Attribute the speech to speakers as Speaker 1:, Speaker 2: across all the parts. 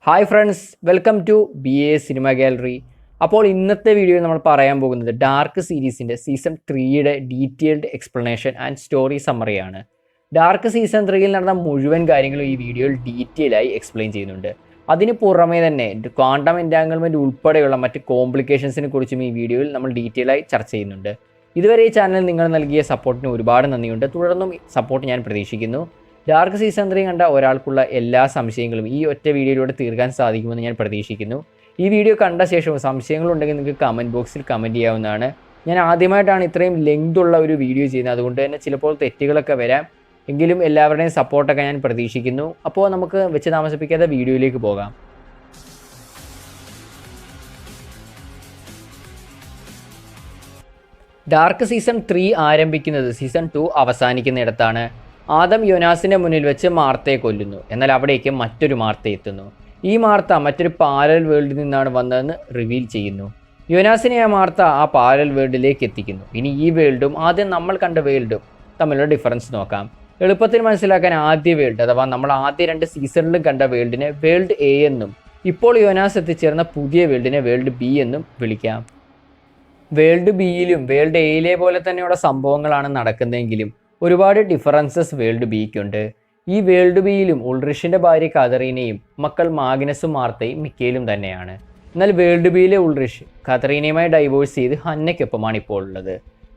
Speaker 1: Hi friends, welcome to BA cinema gallery. അപ്പോൾ ഇന്നത്തെ വീഡിയോയിൽ നമ്മൾ പറയാൻ പോകുന്നത് ഡാർക്ക് സീരീസിൻ്റെ സീസൺ 3യുടെ ഡീറ്റെയിൽഡ് എക്സ്പ്ലനേഷൻ ആൻഡ് സ്റ്റോറി സമ്മറിയാണ്. ഡാർക്ക് സീസൺ 3യിൽ നടന്ന മുഴുവൻ കാര്യങ്ങളും ഈ വീഡിയോയിൽ ഡീറ്റെയിൽ ആയി എക്സ്പ്ലെയിൻ ചെയ്യുന്നുണ്ട്. അതിന് പുറമേ തന്നെ ക്വാണ്ടം എൻറ്റാങ്കിൾമെൻറ്റ് ഉൾപ്പെടെയുള്ള മറ്റ് കോംപ്ലിക്കേഷൻസിനെ കുറിച്ചും ഈ വീഡിയോയിൽ നമ്മൾ ഡീറ്റെയിൽ ആയി ചർച്ച ചെയ്യുന്നുണ്ട്. ഇതുവരെ ഈ ചാനൽ നിങ്ങൾ നൽകിയ സപ്പോർട്ടിന് ഒരുപാട് നന്ദിയുണ്ട്. തുടർന്നും സപ്പോർട്ട് ഞാൻ പ്രതീക്ഷിക്കുന്നു. ഡാർക്ക് സീസൺ 3 കണ്ട ഒരാൾക്കുള്ള എല്ലാ സംശയങ്ങളും ഈ ഒറ്റ വീഡിയോയിലൂടെ തീർക്കാൻ സാധിക്കുമെന്ന് ഞാൻ പ്രതീക്ഷിക്കുന്നു. ഈ വീഡിയോ കണ്ട ശേഷവും സംശയങ്ങളുണ്ടെങ്കിൽ നിങ്ങൾക്ക് കമൻറ്റ് ബോക്സിൽ കമൻറ്റ് ചെയ്യാവുന്നതാണ്. ഞാൻ ആദ്യമായിട്ടാണ് ഇത്രയും ലെങ്ത് ഉള്ള ഒരു വീഡിയോ ചെയ്യുന്നത്, അതുകൊണ്ട് തന്നെ ചിലപ്പോൾ തെറ്റുകളൊക്കെ വരാം. എങ്കിലും എല്ലാവരുടെയും സപ്പോർട്ടൊക്കെ ഞാൻ പ്രതീക്ഷിക്കുന്നു. അപ്പോൾ നമുക്ക് വെച്ച് താമസിപ്പിക്കാതെ വീഡിയോയിലേക്ക് പോകാം. ഡാർക്ക് സീസൺ 3 ആരംഭിക്കുന്നത് സീസൺ 2 അവസാനിക്കുന്നിടത്താണ്. ആദം യോനാസിൻ്റെ മുന്നിൽ വെച്ച് മാർത്തയെ കൊല്ലുന്നു. എന്നാൽ അവിടേക്ക് മറ്റൊരു മാർത്ത എത്തുന്നു. ഈ മാർത്ത മറ്റൊരു പാരലൽ വേൾഡിൽ നിന്നാണ് വന്നതെന്ന് റിവീൽ ചെയ്യുന്നു. യോനാസിനെ ആ മാർത്ത ആ പാരലൽ വേൾഡിലേക്ക് എത്തിക്കുന്നു. ഇനി ഈ വേൾഡും ആദ്യം നമ്മൾ കണ്ട വേൾഡും തമ്മിലുള്ള ഡിഫറൻസ് നോക്കാം. എളുപ്പത്തിൽ മനസ്സിലാക്കാൻ ആദ്യ വേൾഡ് അഥവാ നമ്മൾ ആദ്യ 2 സീസണിലും കണ്ട വേൾഡിനെ വേൾഡ് A എന്നും ഇപ്പോൾ യോനാസ് എത്തിച്ചേർന്ന പുതിയ വേൾഡിനെ വേൾഡ് B എന്നും വിളിക്കാം. വേൾഡ് ബിയിലും വേൾഡ് എയിലെ പോലെ തന്നെയുള്ള സംഭവങ്ങളാണ് നടക്കുന്നതെങ്കിലും ഒരുപാട് ഡിഫറൻസസ് വേൾഡ് ബിക്കുണ്ട്. ഈ വേൾഡ് ബിയിലും ഉൾറിഷിൻ്റെ ഭാര്യ കതറീനയും മക്കൾ മാഗ്നസും മാർത്തയും മിക്കേലും തന്നെയാണ്. എന്നാൽ വേൾഡ് ബിയിലെ ഉൾറിഷ് കതറീനയുമായി ഡൈവോഴ്സ് ചെയ്ത് ഹന്നയ്ക്കൊപ്പമാണ് ഇപ്പോൾ ഉള്ളത്.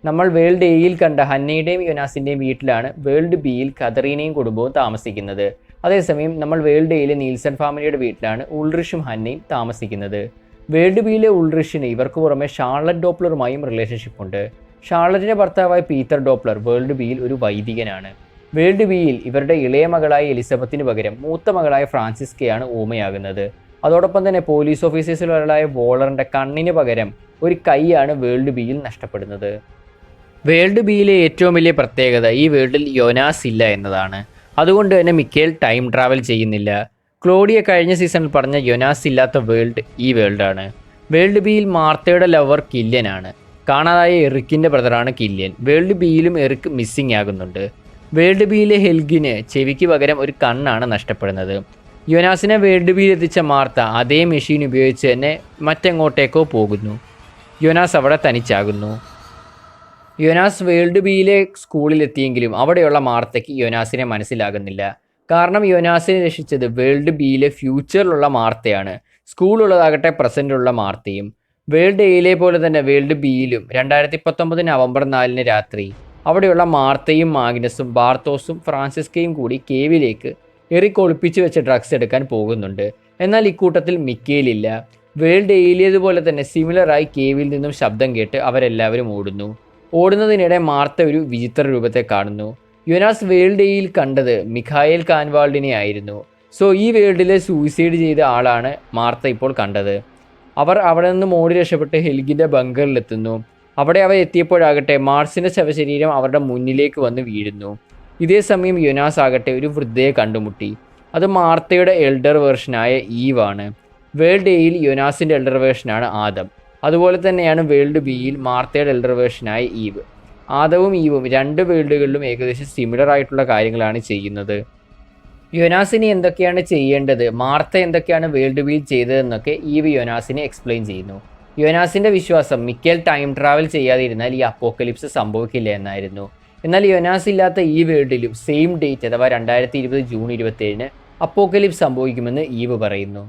Speaker 1: നമ്മൾ വേൾഡ് എയിൽ കണ്ട ഹന്നയുടെയും യോനാസിൻ്റെയും വീട്ടിലാണ് വേൾഡ് ബിയിൽ കതറീനയും കുടുംബവും താമസിക്കുന്നത്. അതേസമയം നമ്മൾ വേൾഡ് എയിലെ നീൽസൺ ഫാമിലിയുടെ വീട്ടിലാണ് ഉൾറിഷും ഹന്നയും താമസിക്കുന്നത്. വേൾഡ് ബിയിലെ ഉൾറിഷിന് ഇവർക്ക് പുറമെ ഷാർലറ്റ് ഡോപ്ലറുമായും റിലേഷൻഷിപ്പ് ഉണ്ട്. ഷാർലറ്റിൻ്റെ ഭർത്താവായ പീറ്റർ ഡോപ്ലർ വേൾഡ് ബിയിൽ ഒരു വൈദികനാണ്. വേൾഡ് ബിയിൽ ഇവരുടെ ഇളയ മകളായ എലിസബത്തിന് പകരം മൂത്ത മകളായ ഫ്രാൻസിസ്കയാണ് ഊമയാകുന്നത്. അതോടൊപ്പം തന്നെ പോലീസ് ഓഫീസേഴ്സിൽ ഒരാളായ വോളറിൻ്റെ കണ്ണിന് പകരം ഒരു കൈയാണ് വേൾഡ് ബിയിൽ നഷ്ടപ്പെടുന്നത്. വേൾഡ് ബിയിലെ ഏറ്റവും വലിയ പ്രത്യേകത ഈ വേൾഡിൽ യോനാസ് ഇല്ല എന്നതാണ്. അതുകൊണ്ട് തന്നെ മിക്കേൽ ടൈം ട്രാവൽ ചെയ്യുന്നില്ല. ക്ലോഡിയ കഴിഞ്ഞ സീസണിൽ പറഞ്ഞ യോനാസ് ഇല്ലാത്ത വേൾഡ് ഈ വേൾഡാണ്. വേൾഡ് ബിയിൽ മാർത്തയുടെ ലവർ കില്യനാണ്. കാണാതായ എറിക്കിൻ്റെ ബ്രദറാണ് കില്യൻ. വേൾഡ് ബിയിലും എറിക്ക് മിസ്സിംഗ് ആകുന്നുണ്ട്. വേൾഡ് ബിയിലെ ഹെൽഗിന് ചെവിക്ക് പകരം ഒരു കണ്ണാണ് നഷ്ടപ്പെടുന്നത്. യോനാസിനെ വേൾഡ് ബിയിൽ എത്തിച്ച മാർത്ത അതേ മെഷീൻ ഉപയോഗിച്ച് തന്നെ മറ്റെങ്ങോട്ടേക്കോ പോകുന്നു. യോനാസ് അവിടെ തനിച്ചാകുന്നു. യോനാസ് വേൾഡ് ബിയിലെ സ്കൂളിലെത്തിയെങ്കിലും അവിടെയുള്ള മാർത്തയ്ക്ക് യോനാസിനെ മനസ്സിലാകുന്നില്ല. കാരണം യോനാസിനെ രക്ഷിച്ചത് വേൾഡ് ബിയിലെ ഫ്യൂച്ചറിലുള്ള മാർത്തയാണ്. സ്കൂളുള്ളതാകട്ടെ പ്രസൻറ്റുള്ള മാർത്തയും. വേൾഡ് എയിലെ പോലെ തന്നെ വേൾഡ് ബിയിലും 2019 നവംബർ 4 രാത്രി അവിടെയുള്ള മാർത്തയും മാഗ്നസും ബാർത്തോസും ഫ്രാൻസിസ്കയും കൂടി കേവിലേക്ക് എറിക്ക് ഒളിപ്പിച്ചു വെച്ച ഡ്രഗ്സ് എടുക്കാൻ പോകുന്നുണ്ട്. എന്നാൽ ഇക്കൂട്ടത്തിൽ മിക്കേലില്ല. വേൾഡ് എയിലേതുപോലെ തന്നെ സിമിലറായി കേവിൽ നിന്നും ശബ്ദം കേട്ട് അവരെല്ലാവരും ഓടുന്നു. ഓടുന്നതിനിടെ മാർത്ത ഒരു വിചിത്ര രൂപത്തെ കാണുന്നു. യോനാസ് വേൾഡ് എയിൽ കണ്ടത് മിഖായേൽ കാൻവാൾഡിനെ ആയിരുന്നു. സോ ഈ വേൾഡിലെ സൂയിസൈഡ് ചെയ്ത ആളാണ് മാർത്ത ഇപ്പോൾ കണ്ടത്. അവർ അവിടെ നിന്ന് ഓടി രക്ഷപ്പെട്ട് ഹെൽഗിൻ്റെ ബങ്കറിലെത്തുന്നു. അവിടെ അവർ എത്തിയപ്പോഴാകട്ടെ മാർസിൻ്റെ ശവശരീരം അവരുടെ മുന്നിലേക്ക് വന്ന് വീഴുന്നു. ഇതേ സമയം യോനാസ് ആകട്ടെ ഒരു വൃദ്ധയെ കണ്ടുമുട്ടി. അത് മാർത്തയുടെ എൽഡർ വേർഷനായ ഈവ് ആണ്. വേൾഡ് എയിൽ യോനാസിൻ്റെ എൽഡർ വേർഷനാണ് ആദം. അതുപോലെ തന്നെയാണ് വേൾഡ് ബിയിൽ മാർത്തയുടെ എൽഡർ വേർഷനായ ഈവ്. ആദവും ഈവും 2 വേൾഡുകളിലും ഏകദേശം സിമിലർ ആയിട്ടുള്ള കാര്യങ്ങളാണ് ചെയ്യുന്നത്. യോനാസിന് എന്തൊക്കെയാണ് ചെയ്യേണ്ടത്, മാർത്ത എന്തൊക്കെയാണ് വേൾഡ് ബിയിൽ ചെയ്തതെന്നൊക്കെ ഈവ് യോനാസിനെ എക്സ്പ്ലെയിൻ ചെയ്യുന്നു. യോനാസിൻ്റെ വിശ്വാസം മിക്കേൽ ടൈം ട്രാവൽ ചെയ്യാതിരുന്നാൽ ഈ അപ്പോക്കലിപ്സ് സംഭവിക്കില്ല എന്നായിരുന്നു. എന്നാൽ യോനാസ് ഇല്ലാത്ത ഈ വേൾഡിലും സെയിം ഡേറ്റ് അഥവാ 2020 ജൂൺ 27 അപ്പോക്കലിപ്സ് സംഭവിക്കുമെന്ന് ഈവ് പറയുന്നു.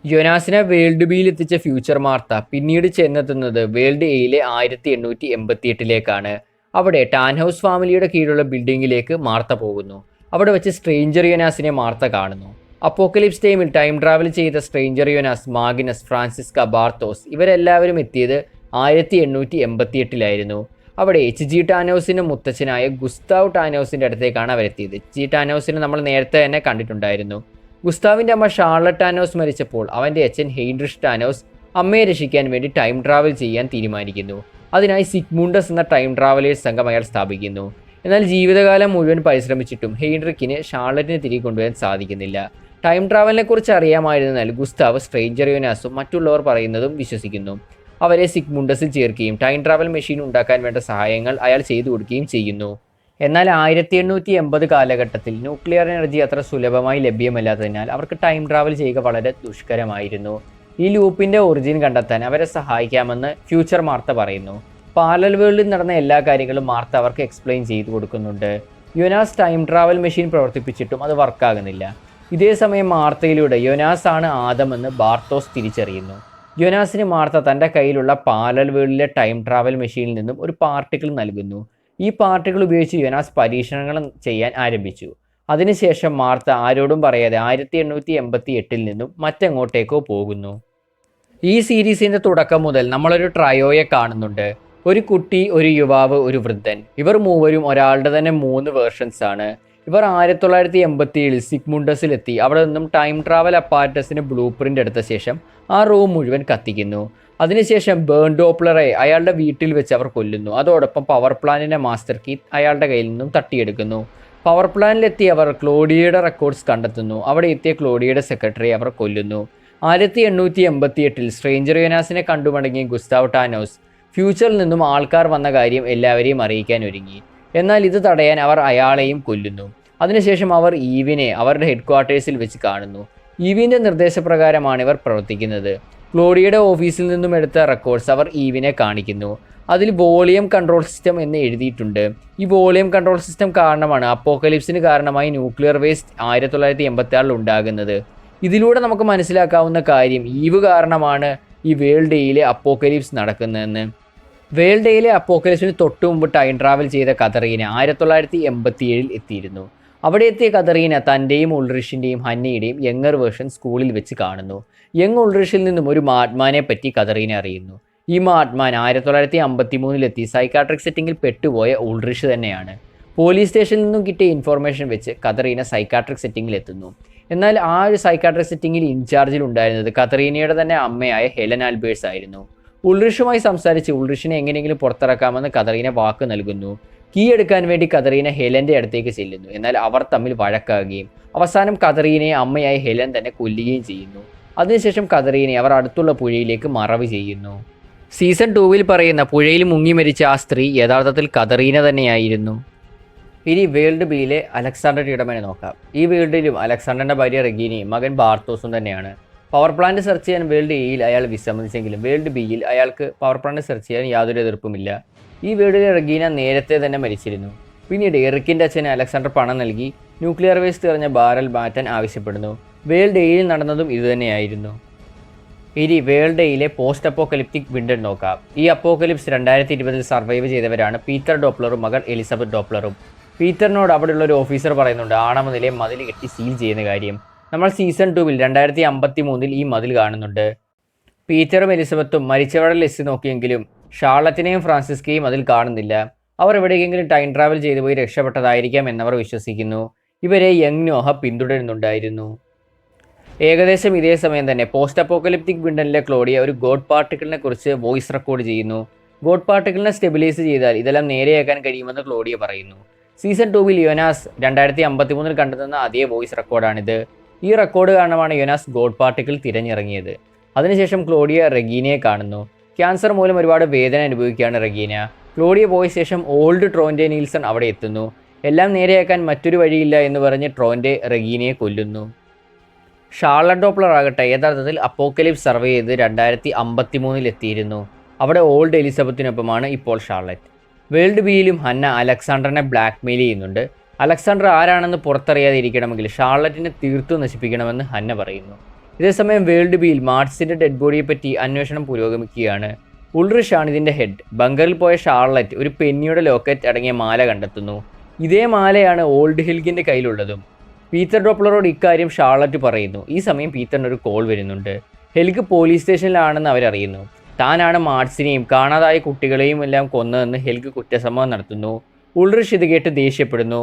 Speaker 1: യോനാസിനെ വേൾഡ് ബിയിൽ എത്തിച്ച ഫ്യൂച്ചർ മാർത്ത പിന്നീട് ചെന്നെത്തുന്നത് വേൾഡ് എയിലെ 1888 അവിടെ ടാൻഹൗസ് ഫാമിലിയുടെ കീഴിലുള്ള ബിൽഡിങ്ങിലേക്ക് മാർത്ത പോകുന്നു. അവിടെ വെച്ച് സ്ട്രേഞ്ചർ യോനാസിനെ മാർത്ത കാണുന്നു. അപ്പോക്കലിപ്സ് ടൈമിൽ ടൈം ട്രാവൽ ചെയ്ത സ്ട്രേഞ്ചർ യോനാസ്, മാഗ്നസ്, ഫ്രാൻസിസ്ക, ബാർത്തോസ് ഇവരെല്ലാവരും എത്തിയത് 1888 അവിടെ HG ടാനോസിൻ്റെ മുത്തച്ഛനായ ഗുസ്താവ് ടാനോസിൻ്റെ അടുത്തേക്കാണ് അവരെത്തിയത്. HG ടാനോസിനെ നമ്മൾ നേരത്തെ തന്നെ കണ്ടിട്ടുണ്ടായിരുന്നു. ഗുസ്താവിൻ്റെ അമ്മ ഷാർലറ്റ് ടാനോസ് മരിച്ചപ്പോൾ അവൻ്റെ അച്ഛൻ ഹെയ്ൻറിഷ് ടാനോസ് അമ്മയെ രക്ഷിക്കാൻ വേണ്ടി ടൈം ട്രാവൽ ചെയ്യാൻ തീരുമാനിക്കുന്നു. അതിനായി സിഗ്മുണ്ടസ് എന്ന ടൈം ട്രാവലേഴ്സ് സംഘം അയാൾ സ്ഥാപിക്കുന്നു. എന്നാൽ ജീവിതകാലം മുഴുവൻ പരിശ്രമിച്ചിട്ടും ഹെയ്ൻറിക്കിന് ഷാർലറ്റിനെ തിരികെ കൊണ്ടുവരാൻ സാധിക്കുന്നില്ല. ടൈം ട്രാവലിനെ കുറിച്ച് അറിയാമായിരുന്നാൽ ഗുസ്താവ് സ്ട്രേഞ്ചർ യോനാസും മറ്റുള്ളവർ പറയുന്നതും വിശ്വസിക്കുന്നു. അവരെ സിഗ്മുണ്ടസിൽ ചേർക്കുകയും ടൈം ട്രാവൽ മെഷീൻ ഉണ്ടാക്കാൻ വേണ്ട സഹായങ്ങൾ അയാൾ ചെയ്തു കൊടുക്കുകയും ചെയ്യുന്നു. എന്നാൽ 1880 കാലഘട്ടത്തിൽ ന്യൂക്ലിയർ എനർജി അത്ര സുലഭമായി ലഭ്യമല്ലാത്തതിനാൽ അവർക്ക് ടൈം ട്രാവൽ ചെയ്യുക വളരെ ദുഷ്കരമായിരുന്നു. ഈ ലൂപ്പിൻ്റെ ഒറിജിൻ കണ്ടെത്താൻ അവരെ സഹായിക്കാമെന്ന് ഫ്യൂച്ചർ മാർത്ത പറയുന്നു. പാരലൽ വേൾഡിൽ നടന്ന എല്ലാ കാര്യങ്ങളും മാർത്ത അവർക്ക് എക്സ്പ്ലെയിൻ ചെയ്തു കൊടുക്കുന്നുണ്ട്. യോനാസ് ടൈം ട്രാവൽ മെഷീൻ പ്രവർത്തിപ്പിച്ചിട്ടും അത് വർക്കാകുന്നില്ല. ഇതേ സമയം മാർത്തയിലൂടെ യോനാസ് ആണ് ആദമെന്ന് ബാർത്തോസ് തിരിച്ചറിയുന്നു. യോനാസിന് മാർത്ത തൻ്റെ കയ്യിലുള്ള പാരലൽ വേൾഡിലെ ടൈം ട്രാവൽ മെഷീനിൽ നിന്നും ഒരു പാർട്ടിക്കിൾ നൽകുന്നു. ഈ പാർട്ടിക്കിൾ ഉപയോഗിച്ച് യോനാസ് പരീക്ഷണങ്ങൾ ചെയ്യാൻ ആരംഭിച്ചു. അതിനുശേഷം മാർത്ത ആരോടും പറയാതെ 1888 നിന്നും മറ്റെങ്ങോട്ടേക്കോ പോകുന്നു. ഈ സീരീസിൻ്റെ തുടക്കം മുതൽ നമ്മളൊരു ട്രയോയെ കാണുന്നുണ്ട്. ഒരു കുട്ടി, ഒരു യുവാവ്, ഒരു വൃദ്ധൻ. ഇവർ മൂവരും ഒരാളുടെ തന്നെ 3 വേർഷൻസ് ആണ്. ഇവർ 1987 സിഗ്മുണ്ടസിലെത്തി അവിടെ നിന്നും ടൈം ട്രാവൽ അപ്പാരറ്റസിന് ബ്ലൂ പ്രിൻ്റ് എടുത്ത ശേഷം ആ റൂം മുഴുവൻ കത്തിക്കുന്നു. അതിനുശേഷം ബേൺ ഡോപ്ലറെ അയാളുടെ വീട്ടിൽ വെച്ച് അവർ കൊല്ലുന്നു. അതോടൊപ്പം പവർ പ്ലാന്റിൻ്റെ മാസ്റ്റർ കീ അയാളുടെ കയ്യിൽ നിന്നും തട്ടിയെടുക്കുന്നു. പവർ പ്ലാന്റിലെത്തി അവർ ക്ലോഡിയയുടെ റെക്കോർഡ്സ് കണ്ടെത്തുന്നു. അവിടെ എത്തിയ ക്ലോഡിയയുടെ സെക്രട്ടറി അവർ കൊല്ലുന്നു. 1888 സ്ട്രേഞ്ചർ യോനാസിനെ കണ്ടുമടങ്ങിയ ഗുസ്താവ് ടാനോസ് ഫ്യൂച്ചറിൽ നിന്നും ആൾക്കാർ വന്ന കാര്യം എല്ലാവരെയും അറിയിക്കാൻ ഒരുങ്ങി. എന്നാൽ ഇത് തടയാൻ അവർ അയാളെയും കൊല്ലുന്നു. അതിനുശേഷം അവർ ഈവിനെ അവരുടെ ഹെഡ് ക്വാർട്ടേഴ്സിൽ വെച്ച് കാണുന്നു. ഈവിൻ്റെ നിർദ്ദേശപ്രകാരമാണ് ഇവർ പ്രവർത്തിക്കുന്നത്. ക്ലോഡിയയുടെ ഓഫീസിൽ നിന്നും എടുത്ത റെക്കോർഡ്സ് അവർ ഈവിനെ കാണിക്കുന്നു. അതിൽ വോളിയം കൺട്രോൾ സിസ്റ്റം എന്ന് എഴുതിയിട്ടുണ്ട്. ഈ വോളിയം കൺട്രോൾ സിസ്റ്റം കാരണമാണ് അപ്പോക്കലിപ്സിന് കാരണമായി ന്യൂക്ലിയർ വേസ്റ്റ് 1986 ഉണ്ടാകുന്നത്. ഇതിലൂടെ നമുക്ക് മനസ്സിലാക്കാവുന്ന കാര്യം ഈവ് കാരണമാണ് ഈ വേൾഡ് ഡേയിലെ അപ്പോക്കലിപ്സ് നടക്കുന്നതെന്ന്. വേൾഡ് ഡേയിലെ അപ്പോക്കലിപ്സിന് തൊട്ടു മുമ്പ് ടൈം ട്രാവൽ ചെയ്ത കതറീന 1987 എത്തിയിരുന്നു. അവിടെ എത്തിയ കതറീന തൻ്റെയും ഉൾറിഷിൻ്റെയും ഹന്നയുടെയും യങ്ങർ വേർഷൻ സ്കൂളിൽ വെച്ച് കാണുന്നു. യങ് ഉൾറിഷിൽ നിന്നും ഒരു മാഡ്മാനെ പറ്റി കതറീന അറിയുന്നു. ഈ മാഡ്മാൻ 1953 സൈക്കാട്രിക് സെറ്റിങ്ങിൽ പെട്ടുപോയ ഉൾറിഷ് തന്നെയാണ്. പോലീസ് സ്റ്റേഷനിൽ നിന്നും കിട്ടിയ ഇൻഫോർമേഷൻ വെച്ച് കതറീന സൈക്കാട്രിക് സെറ്റിങ്ങിൽ എത്തുന്നു. എന്നാൽ ആ ഒരു സൈക്കാട്രിക് സെറ്റിങ്ങിൽ ഇൻചാർജിൽ ഉണ്ടായിരുന്നത് കതറീനയുടെ തന്നെ അമ്മയായ ഹെലൻ ആൽബേഴ്സ് ആയിരുന്നു. ഉൾറിഷുമായി സംസാരിച്ച് ഉൾറിഷിനെ എങ്ങനെയെങ്കിലും പുറത്തിറക്കാമെന്ന് കതറീന വാക്ക് നൽകുന്നു. കീ എടുക്കാൻ വേണ്ടി കതറീന ഹെലൻ്റെ അടുത്തേക്ക് ചെല്ലുന്നു. എന്നാൽ അവർ തമ്മിൽ വഴക്കാകുകയും അവസാനം കതറീനയെ അമ്മയായ ഹെലൻ തന്നെ കൊല്ലുകയും ചെയ്യുന്നു. അതിനുശേഷം കതറീനയെ അവർ അടുത്തുള്ള പുഴയിലേക്ക് മറവ് ചെയ്യുന്നു. സീസൺ 2 പറയുന്ന പുഴയിൽ മുങ്ങി മരിച്ച ആ സ്ത്രീ യഥാർത്ഥത്തിൽ കതറീന തന്നെയായിരുന്നു. ഇനി വേൾഡ് ബിയിലെ അലക്സാണ്ടർ ടിഡമനെ നോക്കാം. ഈ വേൾഡിലും അലക്സാണ്ടറിൻ്റെ ഭാര്യ റെഗീനയും മകൻ ബാർത്തോസും തന്നെയാണ്. പവർ പ്ലാന്റ് സെർച്ച് ചെയ്യാൻ വേൾഡ് എയിൽ അയാൾ വിസമ്മതിച്ചെങ്കിലും വേൾഡ് ബിയിൽ അയാൾക്ക് പവർ പ്ലാന്റ് സെർച്ച് ചെയ്യാൻ യാതൊരു എതിർപ്പുമില്ല. ഈ വേൾഡിലെ റെഗീന നേരത്തെ തന്നെ മരിച്ചിരുന്നു. പിന്നീട് എറിക്കിൻ്റെ അച്ഛന് അലക്സാണ്ടർ പണം നൽകി ന്യൂക്ലിയർ വേസ്റ്റ് എറിഞ്ഞ ബാരൽ മാറ്റാൻ ആവശ്യപ്പെടുന്നു. വേൾഡ് എയിൽ നടന്നതും ഇതുതന്നെയായിരുന്നു. ഇനി വേൾഡ് എയിലെ പോസ്റ്റ് അപ്പോക്കലിപ്റ്റിക് വിൻഡൻ നോക്കാം. ഈ അപ്പോക്കലിപ്സ് 2020 സർവൈവ് ചെയ്തവരാണ് പീറ്റർ ഡോപ്ലറും മകൾ എലിസബത്ത് ഡോപ്ലറും. പീറ്ററിനോട് അവിടെയുള്ള ഒരു ഓഫീസർ പറയുന്നുണ്ട് ആണവ നിലയം മതിൽ കെട്ടി സീൽ ചെയ്യുന്ന കാര്യം. നമ്മൾ സീസൺ 2 2053 ഈ മതിൽ കാണുന്നുണ്ട്. പീറ്ററും എലിസബത്തും മരിച്ചവരുടെ ലിസ്റ്റ് നോക്കിയെങ്കിലും ഷാർലറ്റിനെയും ഫ്രാൻസിസ്കയും അതിൽ കാണുന്നില്ല. അവർ എവിടെയെങ്കിലും ടൈം ട്രാവൽ ചെയ്തു പോയി രക്ഷപ്പെട്ടതായിരിക്കാം എന്നവർ വിശ്വസിക്കുന്നു. ഇവരെ യങ് നോഹ പിന്തുടരുന്നുണ്ടായിരുന്നു. ഏകദേശം ഇതേ സമയം തന്നെ പോസ്റ്റ് അപ്പോക്കലിപ്റ്റിക് വിൻഡനിലെ ക്ലോഡിയ ഒരു ഗോഡ് പാർട്ടിക്കിളിനെ കുറിച്ച് വോയിസ് റെക്കോർഡ് ചെയ്യുന്നു. ഗോഡ് പാർട്ടിക്കിളിനെ സ്റ്റെബിലൈസ് ചെയ്താൽ ഇതെല്ലാം നേരെയാക്കാൻ കഴിയുമെന്ന് ക്ലോഡിയ പറയുന്നു. സീസൺ 2 യോനാസ് 2053 കണ്ടെത്തുന്ന അതേ വോയിസ് റെക്കോർഡാണിത്. ഈ റെക്കോർഡ് കാരണമാണ് യോനാസ് ഗോഡ് പാർട്ടിക്കിൾ തിരഞ്ഞിറങ്ങിയത്. അതിനുശേഷം ക്ലോഡിയ റെഗീനയെ കാണുന്നു. ക്യാൻസർ മൂലം ഒരുപാട് വേദന അനുഭവിക്കുകയാണ് റെഗീന. ക്ലോഡിയ പോയ ശേഷം ഓൾഡ് ട്രോൻഡെ നീൽസൺ അവിടെ എത്തുന്നു. എല്ലാം നേരെയാക്കാൻ മറ്റൊരു വഴിയില്ല എന്ന് പറഞ്ഞ് ട്രോൻഡെ റെഗീനയെ കൊല്ലുന്നു. ഷാർലറ്റ് ഡോപ്ലർ ആകട്ടെ യഥാർത്ഥത്തിൽ അപ്പോക്കലിപ്സ് സർവേ ചെയ്ത് 2053 എത്തിയിരുന്നു. അവിടെ ഓൾഡ് എലിസബത്തിനൊപ്പമാണ് ഇപ്പോൾ ഷാർലറ്റ്. വേൾഡ് ബിയിലും ഹന്ന അലക്സാണ്ടറിനെ ബ്ലാക്ക്മെയിൽ ചെയ്യുന്നുണ്ട്. അലക്സാണ്ടർ ആരാണെന്ന് പുറത്തറിയാതെ ഇരിക്കണമെങ്കിൽ ഷാർലറ്റിനെ തീർത്തും നശിപ്പിക്കണമെന്ന് ഹന്ന പറയുന്നു. ഇതേസമയം വേൾഡ് ബിയിൽ മാർട്സിൻ്റെ ഡെഡ് ബോഡിയെപ്പറ്റി അന്വേഷണം പുരോഗമിക്കുകയാണ്. ഉൾറിഷ് ആണ് ഇതിൻ്റെ ഹെഡ്. ബങ്കറിൽ പോയ ഷാർലറ്റ് ഒരു പെന്നിയുടെ ലോക്കറ്റ് അടങ്ങിയ മാല കണ്ടെത്തുന്നു. ഇതേ മാലയാണ് ഓൾഡ് ഹെൽഗിൻ്റെ കയ്യിലുള്ളതും. പീറ്റർ ഡോപ്ലറോട് ഇക്കാര്യം ഷാർലറ്റ് പറയുന്നു. ഈ സമയം പീറ്ററിനൊരു കോൾ വരുന്നുണ്ട്. ഹെൽഗ് പോലീസ് സ്റ്റേഷനിലാണെന്ന് അവരറിയുന്നു. താനാണ് മാർട്സിനെയും കാണാതായ കുട്ടികളെയും എല്ലാം കൊന്നതെന്ന് ഹെൽഗ് കുറ്റസമ്മതം നടത്തുന്നു. ഉൾറിഷ് ഇത് കേട്ട് ദേഷ്യപ്പെടുന്നു.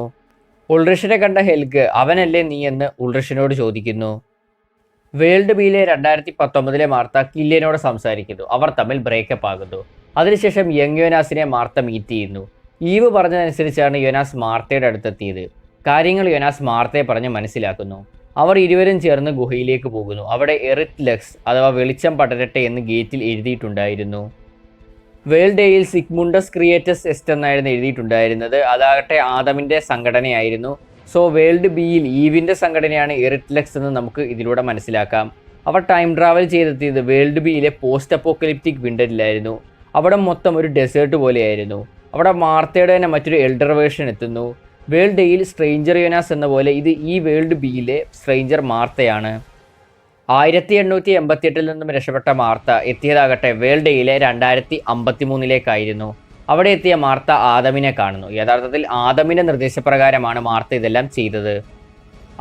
Speaker 1: ഉൾറിഷിനെ കണ്ട ഹെൽഗ് അവനല്ലേ നീ എന്ന് ഉൾറിഷിനോട് ചോദിക്കുന്നു. വേൾഡ് ബിയിലെ 2019 മാർത്ത കില്ലിയനോട് സംസാരിക്കുന്നു. അവർ തമ്മിൽ ബ്രേക്കപ്പ് ആകുന്നു. അതിനുശേഷം യങ് യോനാസിനെ മാർത്ത മീറ്റ് ചെയ്യുന്നു. ഈവ് പറഞ്ഞതനുസരിച്ചാണ് യോനാസ് മാർത്തയുടെ അടുത്തെത്തിയത്. കാര്യങ്ങൾ യോനാസ് മാർത്തയെ പറഞ്ഞ് മനസ്സിലാക്കുന്നു. അവർ ഇരുവരും ചേർന്ന് ഗുഹയിലേക്ക് പോകുന്നു. അവിടെ എറിറ്റ് ലക്സ് അഥവാ വെളിച്ചം പടരട്ടെ എന്ന് ഗേറ്റിൽ എഴുതിയിട്ടുണ്ടായിരുന്നു. വേൾഡ് ഡേയിൽ സിഗ്മുണ്ടസ് ക്രിയേറ്റസ് എസ്റ്റ് എന്നായിരുന്നു എഴുതിയിട്ടുണ്ടായിരുന്നത്. അതാകട്ടെ ആദമിൻ്റെ സംഘടനയായിരുന്നു. സോ വേൾഡ് ബിയിൽ ഈവിൻ്റെ സംഘടനയാണ് എറിത്ലെക്സ് എന്ന് നമുക്ക് ഇതിലൂടെ മനസ്സിലാക്കാം. അവർ ടൈം ട്രാവൽ ചെയ്തെത്തിയത് വേൾഡ് ബിയിലെ പോസ്റ്റ് അപ്പോക്കലിപ്റ്റിക് വിൻഡറിലായിരുന്നു. അവിടെ മൊത്തം ഒരു ഡെസേർട്ട് പോലെയായിരുന്നു. അവിടെ മാർത്തയുടെ തന്നെ മറ്റൊരു എൽഡർ വേർഷൻ എത്തുന്നു. വേൾഡ് ഡേയിൽ സ്ട്രേഞ്ചർ യോനാസ് എന്ന പോലെ ഇത് ഈ വേൾഡ് ബിയിലെ സ്ട്രേഞ്ചർ മാർത്തയാണ്. 1888 നിന്നും രക്ഷപ്പെട്ട മാർത്ത എത്തിയതാകട്ടെ വേൾഡ് ഡേയിലെ 2053 അവിടെ എത്തിയ മാർത്ത ആദമിനെ കാണുന്നു. യഥാർത്ഥത്തിൽ ആദമിൻ്റെ നിർദ്ദേശപ്രകാരമാണ് മാർത്ത ഇതെല്ലാം ചെയ്തത്.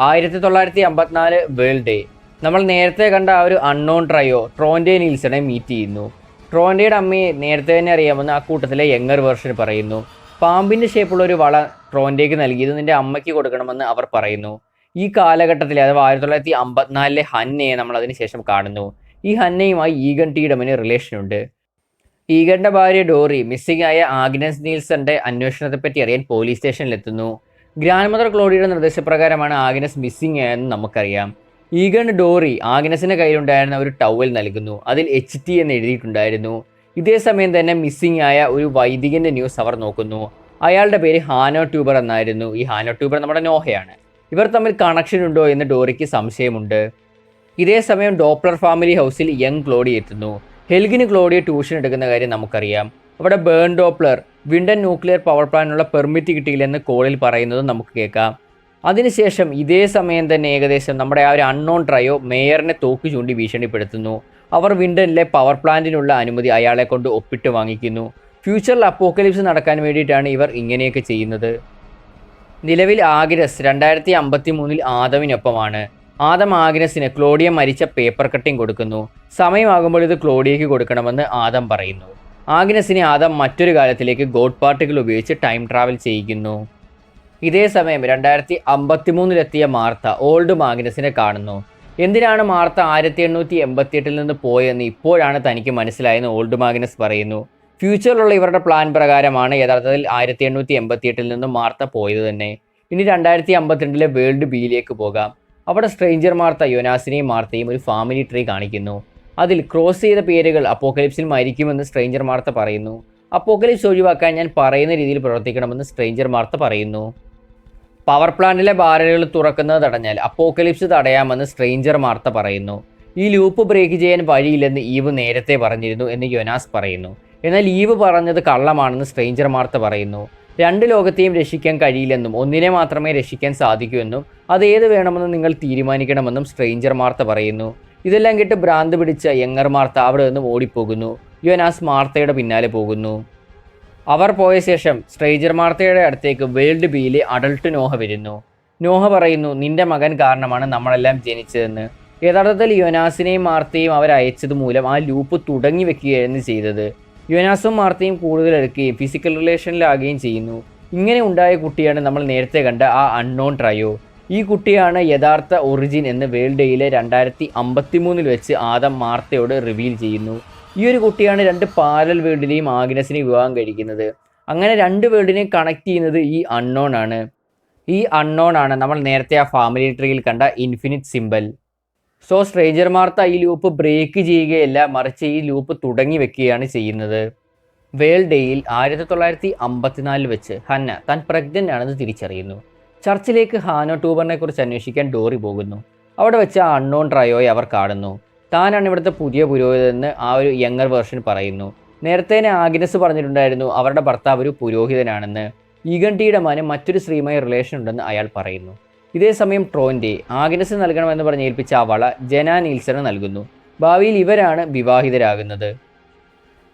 Speaker 1: 1954 വേൾഡ് ഡേ. നമ്മൾ നേരത്തെ കണ്ട ആ ഒരു അൺനോൺ ട്രയോ ട്രോൻഡെ നീൽസണെ മീറ്റ് ചെയ്യുന്നു. ട്രോൻഡയുടെ അമ്മയെ നേരത്തെ തന്നെ അറിയാമെന്ന് ആ കൂട്ടത്തിലെ യങ്ങർ വേർഷൻ പറയുന്നു. പാമ്പിൻ്റെ ഷേപ്പുള്ള ഒരു വള ട്രോൻഡേക്ക് നൽകിയത് നിൻ്റെ അമ്മയ്ക്ക് കൊടുക്കണമെന്ന് അവർ പറയുന്നു. ഈ കാലഘട്ടത്തിൽ അഥവാ 1954 ഹന്നയെ നമ്മൾ അതിനുശേഷം കാണുന്നു. ഈ ഹന്നയുമായി ഈഗൻ ടീഡമന് റിലേഷനുണ്ട്. ഈഗന്റെ ഭാര്യ ഡോറി മിസ്സിംഗ് ആയ ആഗ്നസ് നീൽസന്റെ അന്വേഷണത്തെപ്പറ്റി അറിയാൻ പോലീസ് സ്റ്റേഷനിലെത്തുന്നു. ഗ്രാൻഡ് മദർ ക്ലോഡിയുടെ നിർദ്ദേശപ്രകാരമാണ് ആഗ്നസ് മിസ്സിംഗ് ആയെന്ന് നമുക്കറിയാം. ഈഗൻ ഡോറി ആഗ്നസിന്റെ കയ്യിലുണ്ടായിരുന്ന ഒരു ടവൽ നൽകുന്നു. അതിൽ HT എന്ന് എഴുതിയിട്ടുണ്ടായിരുന്നു. ഇതേ സമയം തന്നെ മിസ്സിംഗ് ആയ ഒരു വൈദികന്റെ ന്യൂസ് അവർ നോക്കുന്നു. അയാളുടെ പേര് ഹാനോ ട്യൂബർ എന്നായിരുന്നു. ഈ ഹാനോ ട്യൂബർ നമ്മുടെ നോഹയാണ്. ഇവർ തമ്മിൽ കണക്ഷൻ ഉണ്ടോ എന്ന് ഡോറിക്ക് സംശയമുണ്ട്. ഇതേ സമയം ഡോപ്ലർ ഫാമിലി ഹൗസിൽ യങ് ക്ലോഡി എത്തുന്നു. ഹെൽഗിന് ക്ലോഡിയെ ട്യൂഷൻ എടുക്കുന്ന കാര്യം നമുക്കറിയാം. അവിടെ Bernd Doppler Winden nuclear power പ്ലാന്റിനുള്ള പെർമിറ്റ് കിട്ടിയില്ലെന്ന് കോളിൽ പറയുന്നത് നമുക്ക് കേൾക്കാം. അതിനുശേഷം ഇതേ സമയം തന്നെ ഏകദേശം നമ്മുടെ ആ ഒരു അൺനോൺ ട്രയോ മേയറിനെ തോക്ക് ചൂണ്ടി ഭീഷണിപ്പെടുത്തുന്നു. അവർ വിൻഡനിലെ പവർ പ്ലാന്റിനുള്ള അനുമതി അയാളെ കൊണ്ട് ഒപ്പിട്ട് വാങ്ങിക്കുന്നു. ഫ്യൂച്ചറിൽ അപ്പോക്കലിപ്സ് നടക്കാൻ വേണ്ടിയിട്ടാണ് ഇവർ ഇങ്ങനെയൊക്കെ ചെയ്യുന്നത്. നിലവിൽ ആഗ്നസ് 2053 ആദമിനൊപ്പമാണ്. ആദം ആഗ്നസിന് ക്ലോഡിയ മരിച്ച പേപ്പർ കട്ടിംഗ് കൊടുക്കുന്നു. സമയമാകുമ്പോൾ ഇത് ക്ലോഡിയയ്ക്ക് കൊടുക്കണമെന്ന് ആദം പറയുന്നു. ആഗ്നസിനെ ആദം മറ്റൊരു കാലത്തിലേക്ക് ഗോഡ് പാർട്ടിക്കിൾ ഉപയോഗിച്ച് ടൈം ട്രാവൽ ചെയ്യിക്കുന്നു. ഇതേ സമയം 2053 മാർത്ത ഓൾഡ് ആഗ്നസിനെ കാണുന്നു. എന്തിനാണ് മാർത്ത 1888 നിന്ന് പോയെന്ന് ഇപ്പോഴാണ് തനിക്ക് മനസ്സിലായെന്ന് ഓൾഡ് ആഗ്നസ് പറയുന്നു. ഫ്യൂച്ചറിലുള്ള ഇവരുടെ പ്ലാൻ പ്രകാരമാണ് യഥാർത്ഥത്തിൽ 1888 നിന്നും മാർത്ത പോയത് തന്നെ. ഇനി 2052 വേൾഡ് ബിയിലേക്ക് പോകാം. അവിടെ സ്ട്രേഞ്ചർ മാർത്ത യോനാസിനെയും മാർത്തയും ഒരു ഫാമിലി ട്രീ കാണിക്കുന്നു. അതിൽ ക്രോസ് ചെയ്ത പേരുകൾ അപ്പോക്കലിപ്സിൽ മരിക്കുമെന്ന് സ്ട്രേഞ്ചർ മാർത്ത പറയുന്നു. അപ്പോക്കലിപ്സ് ഒഴിവാക്കാൻ ഞാൻ പറയുന്ന രീതിയിൽ പ്രവർത്തിക്കണമെന്ന് സ്ട്രേഞ്ചർ മാർത്ത പറയുന്നു. പവർ പ്ലാന്റിലെ ബാരലുകൾ തുറക്കുന്നത് തടഞ്ഞാൽ അപ്പോക്കലിപ്സ് തടയാമെന്ന് സ്ട്രേഞ്ചർ മാർത്ത പറയുന്നു. ഈ ലൂപ്പ് ബ്രേക്ക് ചെയ്യാൻ വഴിയില്ലെന്ന് ഈവ് നേരത്തെ പറഞ്ഞിരുന്നു എന്ന് യോനാസ് പറയുന്നു. എന്നാൽ ഈവ് പറഞ്ഞത് കള്ളമാണെന്ന് സ്ട്രേഞ്ചർ മാർത്ത പറയുന്നു. രണ്ട് ലോകത്തെയും രക്ഷിക്കാൻ കഴിയില്ലെന്നും ഒന്നിനെ മാത്രമേ രക്ഷിക്കാൻ സാധിക്കൂ എന്നും അതേത് വേണമെന്ന് നിങ്ങൾ തീരുമാനിക്കണമെന്നും സ്ട്രേഞ്ചർ മാർത്ത പറയുന്നു. ഇതെല്ലാം കേട്ട് ഭ്രാന്ത് പിടിച്ച യങ്ങർ മാർത്ത അവിടെ നിന്നും ഓടിപ്പോകുന്നു. യോനാസ് മാർത്തയുടെ പിന്നാലെ പോകുന്നു. അവർ പോയ ശേഷം സ്ട്രേഞ്ചർ മാർത്തയുടെ അടുത്തേക്ക് വേൾഡ് ബിയിലെ അഡൾട്ട് നോഹ വരുന്നു. നോഹ പറയുന്നു, നിന്റെ മകൻ കാരണമാണ് നമ്മളെല്ലാം ജനിച്ചതെന്ന്. യഥാർത്ഥത്തിൽ യോനാസിനെയും മാർത്തയും അവർ അയച്ചത് മൂലം ആ ലൂപ്പ് തുടങ്ങി വെക്കുകയായിരുന്നു ചെയ്തത്. യോനാസും മാർത്തയും കൂടുതൽ അടുക്കുകയും ഫിസിക്കൽ റിലേഷനിലാകുകയും ചെയ്യുന്നു. ഇങ്ങനെ ഉണ്ടായ കുട്ടിയാണ് നമ്മൾ നേരത്തെ കണ്ട ആ അൺനോൺ ട്രയോ. ഈ കുട്ടിയാണ് യഥാർത്ഥ ഒറിജിൻ എന്ന് വേൾഡ് ഡേയിലെ 2053 വെച്ച് ആദം മാർത്തയോട് റിവീൽ ചെയ്യുന്നു. ഈ ഒരു കുട്ടിയാണ് രണ്ട് പാരലൽ വേൾഡിലെയും ആഗ്നസിനെ വിവാഹം കഴിക്കുന്നത്. അങ്ങനെ രണ്ട് വേൾഡിനെയും കണക്ട് ചെയ്യുന്നത് ഈ അൺനോൺ ആണ്. ഈ അൺനോൺ ആണ് നമ്മൾ നേരത്തെ ആ ഫാമിലി ട്രീയിൽ കണ്ട infinite symbol. So stranger Martha ഈ ലൂപ്പ് ബ്രേക്ക് ചെയ്യുകയല്ല, മറിച്ച് ഈ ലൂപ്പ് തുടങ്ങി വെക്കുകയാണ് ചെയ്യുന്നത്. വേൾഡ് ഡേയിൽ 1954 വെച്ച് ഹന്ന താൻ പ്രഗ്നൻ്റ് ആണെന്ന് തിരിച്ചറിയുന്നു. ചർച്ചിലേക്ക് ഹാനോ ട്യൂബറിനെ കുറിച്ച് അന്വേഷിക്കാൻ ഡോറി പോകുന്നു. അവിടെ വെച്ച് ആ അൺനോൺ ട്രയോയെ അവർ കാണുന്നു. താനാണ് ഇവിടുത്തെ പുതിയ പുരോഹിതനെന്ന് ആ ഒരു യങ്ങർ വേർഷൻ പറയുന്നു. നേരത്തെ ആഗ്നസ് പറഞ്ഞിട്ടുണ്ടായിരുന്നു അവരുടെ ഭർത്താവ് ഒരു പുരോഹിതനാണെന്ന്. ഈഗൻ ടീഡമാന് മറ്റൊരു സ്ത്രീയുമായി റിലേഷൻ ഉണ്ടെന്ന് അയാൾ പറയുന്നു. ഇതേ സമയം ട്രോൻഡെ ആഗ്നസ് നൽകണമെന്ന് പറഞ്ഞ് ഏൽപ്പിച്ച ആ വള ജന നീൽസന് നൽകുന്നു. ഭാവിയിൽ ഇവരാണ് വിവാഹിതരാകുന്നത്.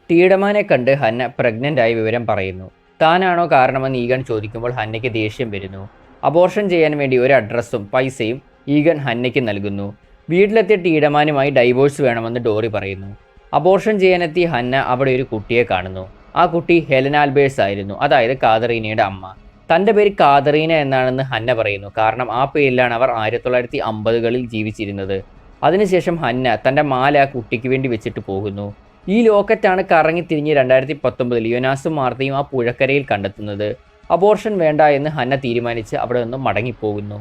Speaker 1: ടീഡമാനെ കണ്ട് ഹന്ന പ്രഗ്നൻ്റ് ആയ വിവരം പറയുന്നു. താനാണോ കാരണമെന്ന് ഈഗൻ ചോദിക്കുമ്പോൾ ഹന്നയ്ക്ക് ദേഷ്യം വരുന്നു. അബോർഷൻ ചെയ്യാൻ വേണ്ടി ഒരു അഡ്രസ്സും പൈസയും ഈഗൻ ഹന്നയ്ക്ക് നൽകുന്നു. വീട്ടിലെത്തിയ ടീഡമാനുമായി ഡൈവോഴ്സ് വേണമെന്ന് ഡോറി പറയുന്നു. അബോർഷൻ ചെയ്യാനെത്തിയ ഹന്ന അവിടെ ഒരു കുട്ടിയെ കാണുന്നു. ആ കുട്ടി ഹെലൻ ആൽബേഴ്സ് ആയിരുന്നു, അതായത് കാതറീനയുടെ അമ്മ. തൻ്റെ പേര് കാതറീന എന്നാണെന്ന് ഹന്ന പറയുന്നു. കാരണം ആ പേരിലാണ് അവർ 1950കളിൽ ജീവിച്ചിരുന്നത്. അതിനുശേഷം ഹന്ന തൻ്റെ മാല ആ കുട്ടിക്ക് വേണ്ടി വെച്ചിട്ട് പോകുന്നു. ഈ ലോക്കറ്റാണ് കറങ്ങിത്തിരിഞ്ഞ് 2019 യോനാസും മാർത്തയും ആ പുഴക്കരയിൽ കണ്ടെത്തുന്നത്. അബോർഷൻ വേണ്ട എന്ന് ഹന്ന തീരുമാനിച്ച് അവിടെ നിന്നും മടങ്ങിപ്പോകുന്നു.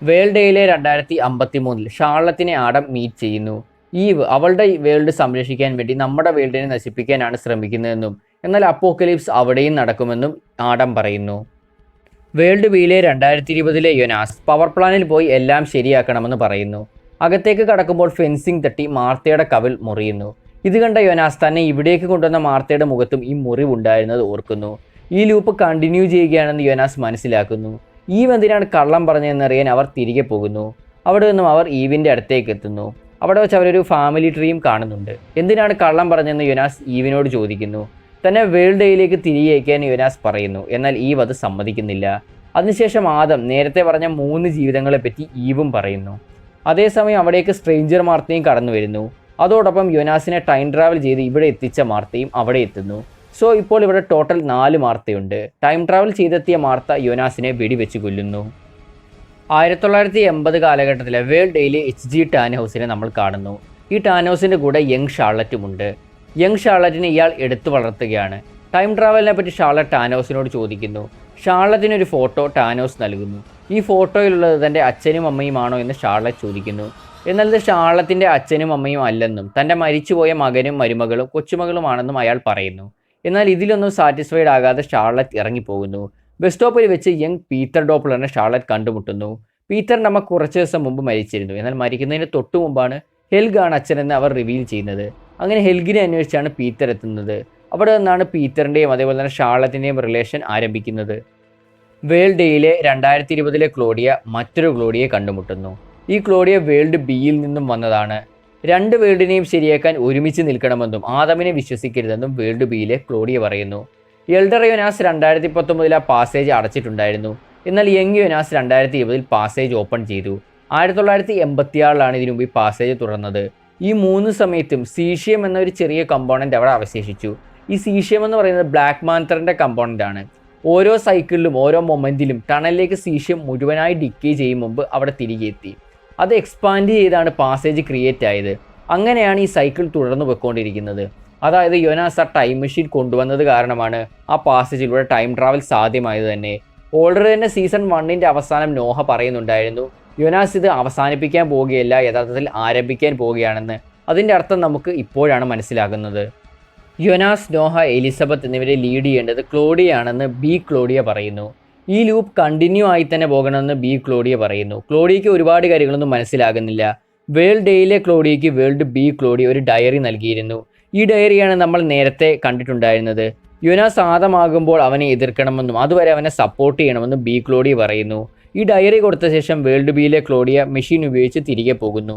Speaker 1: വേൾഡ് ഡേയിലെ 2053 ഷാർലറ്റിനെ ആഡം മീറ്റ് ചെയ്യുന്നു. ഈവ് അവളുടെ വേൾഡ് സംരക്ഷിക്കാൻ വേണ്ടി നമ്മുടെ വേൾഡിനെ നശിപ്പിക്കാനാണ് ശ്രമിക്കുന്നതെന്നും എന്നാൽ അപ്പോക്കലിപ്സ് അവിടെയും നടക്കുമെന്നും ആഡം പറയുന്നു. വേൾഡ് ബിയിലെ 2020 യോനാസ് പവർ പ്ലാനിൽ പോയി എല്ലാം ശരിയാക്കണമെന്ന് പറയുന്നു. അകത്തേക്ക് കടക്കുമ്പോൾ ഫെൻസിങ് തട്ടി മാർത്തയുടെ കവിൾ മുറിയുന്നു. ഇത് കണ്ട യോനാസ് തന്നെ ഇവിടേക്ക് കൊണ്ടുവന്ന മാർത്തയുടെ മുഖത്തും ഈ മുറിവുണ്ടായിരുന്നത് ഓർക്കുന്നു. ഈ ലൂപ്പ് കണ്ടിന്യൂ ചെയ്യുകയാണെന്ന് യോനാസ് മനസ്സിലാക്കുന്നു. ഈവ് എന്തിനാണ് കള്ളം പറഞ്ഞതെന്നറിയാൻ അവർ തിരികെ പോകുന്നു. അവിടെ നിന്നും അവർ ഈവിൻ്റെ അടുത്തേക്ക് എത്തുന്നു. അവിടെ വെച്ച് അവരൊരു ഫാമിലി ട്രീയും കാണുന്നുണ്ട്. എന്തിനാണ് കള്ളം പറഞ്ഞതെന്ന് യോനാസ് ഈവിനോട് ചോദിക്കുന്നു. തന്നെ വേൾഡ് ഡേയിലേക്ക് തിരികെ അയക്കാൻ യോനാസ് പറയുന്നു. എന്നാൽ ഈവ് അത് സമ്മതിക്കുന്നില്ല. അതിനുശേഷം ആദം നേരത്തെ പറഞ്ഞ 3 ജീവിതങ്ങളെപ്പറ്റി ഈവും പറയുന്നു. അതേസമയം അവിടേക്ക് സ്ട്രേഞ്ചർ മാർത്തയും കടന്നു വരുന്നു. അതോടൊപ്പം യോനാസിനെ ടൈം ട്രാവൽ ചെയ്ത് ഇവിടെ എത്തിച്ച മാർത്തയും അവിടെ എത്തുന്നു. സോ ഇപ്പോൾ ഇവിടെ ടോട്ടൽ 4 മാർത്തയുണ്ട്. ടൈം ട്രാവൽ ചെയ്തെത്തിയ മാർത്ത യോനാസിനെ വെടിവെച്ച് കൊല്ലുന്നു. 1980 കാലഘട്ടത്തിലെ വേൾഡ് ഡേയിലെ HG ടാൻഹൗസിനെ നമ്മൾ കാണുന്നു. ഈ ടാൻഹൗസിൻ്റെ കൂടെ യങ് ഷാർലറ്റുമുണ്ട്. യങ് ഷാർലറ്റിനെ ഇയാൾ എടുത്തു വളർത്തുകയാണ്. ടൈം ട്രാവലിനെ പറ്റി ഷാർലറ്റ് ടാനോസിനോട് ചോദിക്കുന്നു. ഷാർലറ്റിനൊരു ഫോട്ടോ ടാനോസ് നൽകുന്നു. ഈ ഫോട്ടോയിലുള്ളത് തൻ്റെ അച്ഛനും അമ്മയുമാണോ എന്ന് ഷാർലറ്റ് ചോദിക്കുന്നു. എന്നാൽ ഇത് ഷാർലറ്റിൻ്റെ അച്ഛനും അമ്മയും അല്ലെന്നും തൻ്റെ മരിച്ചുപോയ മകനും മരുമകളും കൊച്ചുമകളുമാണെന്നും അയാൾ പറയുന്നു. എന്നാൽ ഇതിലൊന്നും സാറ്റിസ്ഫൈഡ് ആകാതെ ഷാർലറ്റ് ഇറങ്ങിപ്പോകുന്നു. ബസ് സ്റ്റോപ്പിൽ വെച്ച് യങ് പീറ്റർ ഡോപ്ലറിനെ ഷാർലറ്റ് കണ്ടുമുട്ടുന്നു. പീറ്ററിൻ്റെ അമ്മ കുറച്ച് ദിവസം മുമ്പ് മരിച്ചിരുന്നു. എന്നാൽ മരിക്കുന്നതിന് തൊട്ടു മുമ്പാണ് ഹെൽഗാണ് അച്ഛനെന്ന് അവർ റിവീൽ ചെയ്യുന്നത്. അങ്ങനെ ഹെൽഗിനെ അന്വേഷിച്ചാണ് പീറ്റർ എത്തുന്നത്. അവിടെ നിന്നാണ് പീറ്ററിൻ്റെയും അതേപോലെ തന്നെ ഷാർലറ്റിൻ്റെയും റിലേഷൻ ആരംഭിക്കുന്നത്. വേൾഡ് ഡേയിലെ 2020 ക്ലോഡിയ മറ്റൊരു ക്ലോഡിയെ കണ്ടുമുട്ടുന്നു. ഈ ക്ലോഡിയ വേൾഡ് ബിയിൽ നിന്നും വന്നതാണ്. 2 വേൾഡിനെയും ശരിയാക്കാൻ ഒരുമിച്ച് നിൽക്കണമെന്നും ആദമിനെ വിശ്വസിക്കരുതെന്നും വേൾഡ് ബിയിലെ ക്ലോഡിയ പറയുന്നു. എൽഡർ യോനാസ് 2019 ആ പാസേജ് അടച്ചിട്ടുണ്ടായിരുന്നു. എന്നാൽ യങ് യോനാസ് 2020 പാസേജ് ഓപ്പൺ ചെയ്തു. 1986 ഇതിനു മുമ്പ് ഈ പാസേജ് തുറന്നത്. ഈ 3 സമയത്തും സീഷ്യം എന്ന ഒരു ചെറിയ കമ്പോണൻ്റ് അവിടെ അവശേഷിച്ചു. ഈ സീഷ്യം എന്ന് പറയുന്നത് ബ്ലാക്ക് മാന്തറിൻ്റെ കമ്പോണൻ്റ് ആണ്. ഓരോ സൈക്കിളിലും ഓരോ മൊമെൻറ്റിലും ടണലിലേക്ക് സീഷ്യം മുഴുവനായി ഡിക്കേ ചെയ്യും മുമ്പ് അവിടെ തിരികെ എത്തി. അത് എക്സ്പാൻഡ് ചെയ്താണ് പാസേജ് ക്രിയേറ്റ് ആയത്. അങ്ങനെയാണ് ഈ സൈക്കിൾ തുടർന്നു പോയിക്കൊണ്ടിരിക്കുന്നത്. അതായത് യോനാസ് ആ ടൈം മെഷീൻ കൊണ്ടുവന്നത് കാരണമാണ് ആ പാസേജിലൂടെ ടൈം ട്രാവൽ സാധ്യമായത് തന്നെ. ഓൾറെഡി തന്നെ സീസൺ 1 അവസാനം നോഹ പറയുന്നുണ്ടായിരുന്നു യോനാസ് ഇത് അവസാനിപ്പിക്കാൻ പോവുകയല്ല, യഥാർത്ഥത്തിൽ ആരംഭിക്കാൻ പോവുകയാണെന്ന്. അതിൻ്റെ അർത്ഥം നമുക്ക് ഇപ്പോഴാണ് മനസ്സിലാകുന്നത്. യോനാസ്, നോഹ, എലിസബത്ത് എന്നിവരെ ലീഡ് ചെയ്യേണ്ടത് ക്ലോഡിയാണെന്ന് ബി ക്ലോഡിയ പറയുന്നു. ഈ ലൂപ്പ് കണ്ടിന്യൂ ആയി തന്നെ പോകണമെന്ന് ബി ക്ലോഡിയ പറയുന്നു. ക്ലോഡിയയ്ക്ക് ഒരുപാട് കാര്യങ്ങളൊന്നും മനസ്സിലാകുന്നില്ല. വേൾഡ് ഡേയിലെ ക്ലോഡിയയ്ക്ക് വേൾഡ് ബി ക്ലോഡിയ ഒരു ഡയറി നൽകിയിരുന്നു. ഈ ഡയറിയാണ് നമ്മൾ നേരത്തെ കണ്ടിട്ടുണ്ടായിരുന്നത്. യോനാസ് ആദമാകുമ്പോൾ അവനെ എതിർക്കണമെന്നും അതുവരെ അവനെ സപ്പോർട്ട് ചെയ്യണമെന്നും ബി ക്ലോഡിയ പറയുന്നു. ഈ ഡയറി കൊടുത്ത ശേഷം വേൾഡ് ബിയിലെ ക്ലോഡിയ മെഷീൻ ഉപയോഗിച്ച് തിരികെ പോകുന്നു.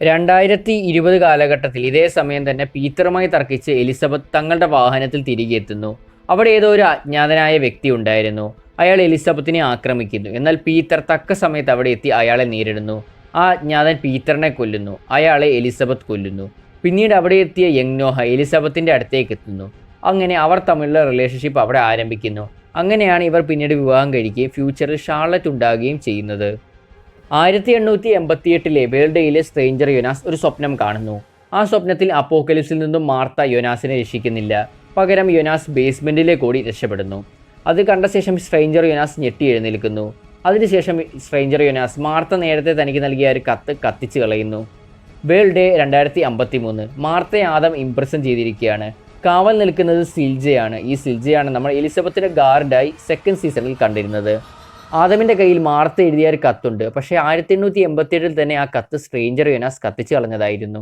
Speaker 1: 2020 കാലഘട്ടത്തിൽ ഇതേ സമയം തന്നെ പീറ്ററുമായി തർക്കിച്ച് എലിസബത്ത് തങ്ങളുടെ വാഹനത്തിൽ തിരികെ എത്തുന്നു. അവിടെ ഏതോ ഒരു അജ്ഞാതനായ വ്യക്തി ഉണ്ടായിരുന്നു. അയാൾ എലിസബത്തിനെ ആക്രമിക്കുന്നു. എന്നാൽ പീറ്റർ തക്ക സമയത്ത് അവിടെ എത്തി അയാളെ നേരിടുന്നു. ആ അജ്ഞാതൻ പീറ്ററിനെ കൊല്ലുന്നു. അയാളെ എലിസബത്ത് കൊല്ലുന്നു. പിന്നീട് അവിടെ എത്തിയ യങ് നോഹ എലിസബത്തിൻ്റെ അടുത്തേക്ക് എത്തുന്നു. അങ്ങനെ അവർ തമ്മിലുള്ള റിലേഷൻഷിപ്പ് അവിടെ ആരംഭിക്കുന്നു. അങ്ങനെയാണ് ഇവർ പിന്നീട് വിവാഹം കഴിക്കുകയും ഫ്യൂച്ചറിൽ ഷാർലറ്റ് ഉണ്ടാകുകയും ചെയ്യുന്നത്. 1888 വേൾഡ് ഡേയിലെ സ്ട്രേഞ്ചർ യോനാസ് ഒരു സ്വപ്നം കാണുന്നു. ആ സ്വപ്നത്തിൽ അപ്പോക്കലിപ്സിൽ നിന്നും മാർത്ത യോനാസിനെ രക്ഷിക്കുന്നില്ല. പകരം യോനാസ് ബേസ്മെൻറ്റിലേക്ക് ഓടി രക്ഷപ്പെടുന്നു. അത് കണ്ട ശേഷം സ്ട്രേഞ്ചർ യോനാസ് ഞെട്ടി എഴുന്നേൽക്കുന്നു. അതിനുശേഷം സ്ട്രേഞ്ചർ യോനാസ് മാർത്ത നേരത്തെ തനിക്ക് നൽകിയ ഒരു കത്ത് കത്തിച്ച് കളയുന്നു. വേൾഡ് ഡേ 2053 മാർത്തയെ ആദം ഇംപ്രസൻ ചെയ്തിരിക്കുകയാണ്. കാവൽ നിൽക്കുന്നത് സിൽജയാണ്. ഈ സിൽജയാണ് നമ്മൾ എലിസബത്തിൻ്റെ ഗാർഡായി 2nd സീസണിൽ കണ്ടിരുന്നത്. ആദമിൻ്റെ കയ്യിൽ മാർത്ത എഴുതിയ ഒരു കത്തുണ്ട്. പക്ഷേ 1887 തന്നെ ആ കത്ത് സ്ട്രേഞ്ചർ യോനാസ് കത്തിച്ച് കളഞ്ഞതായിരുന്നു.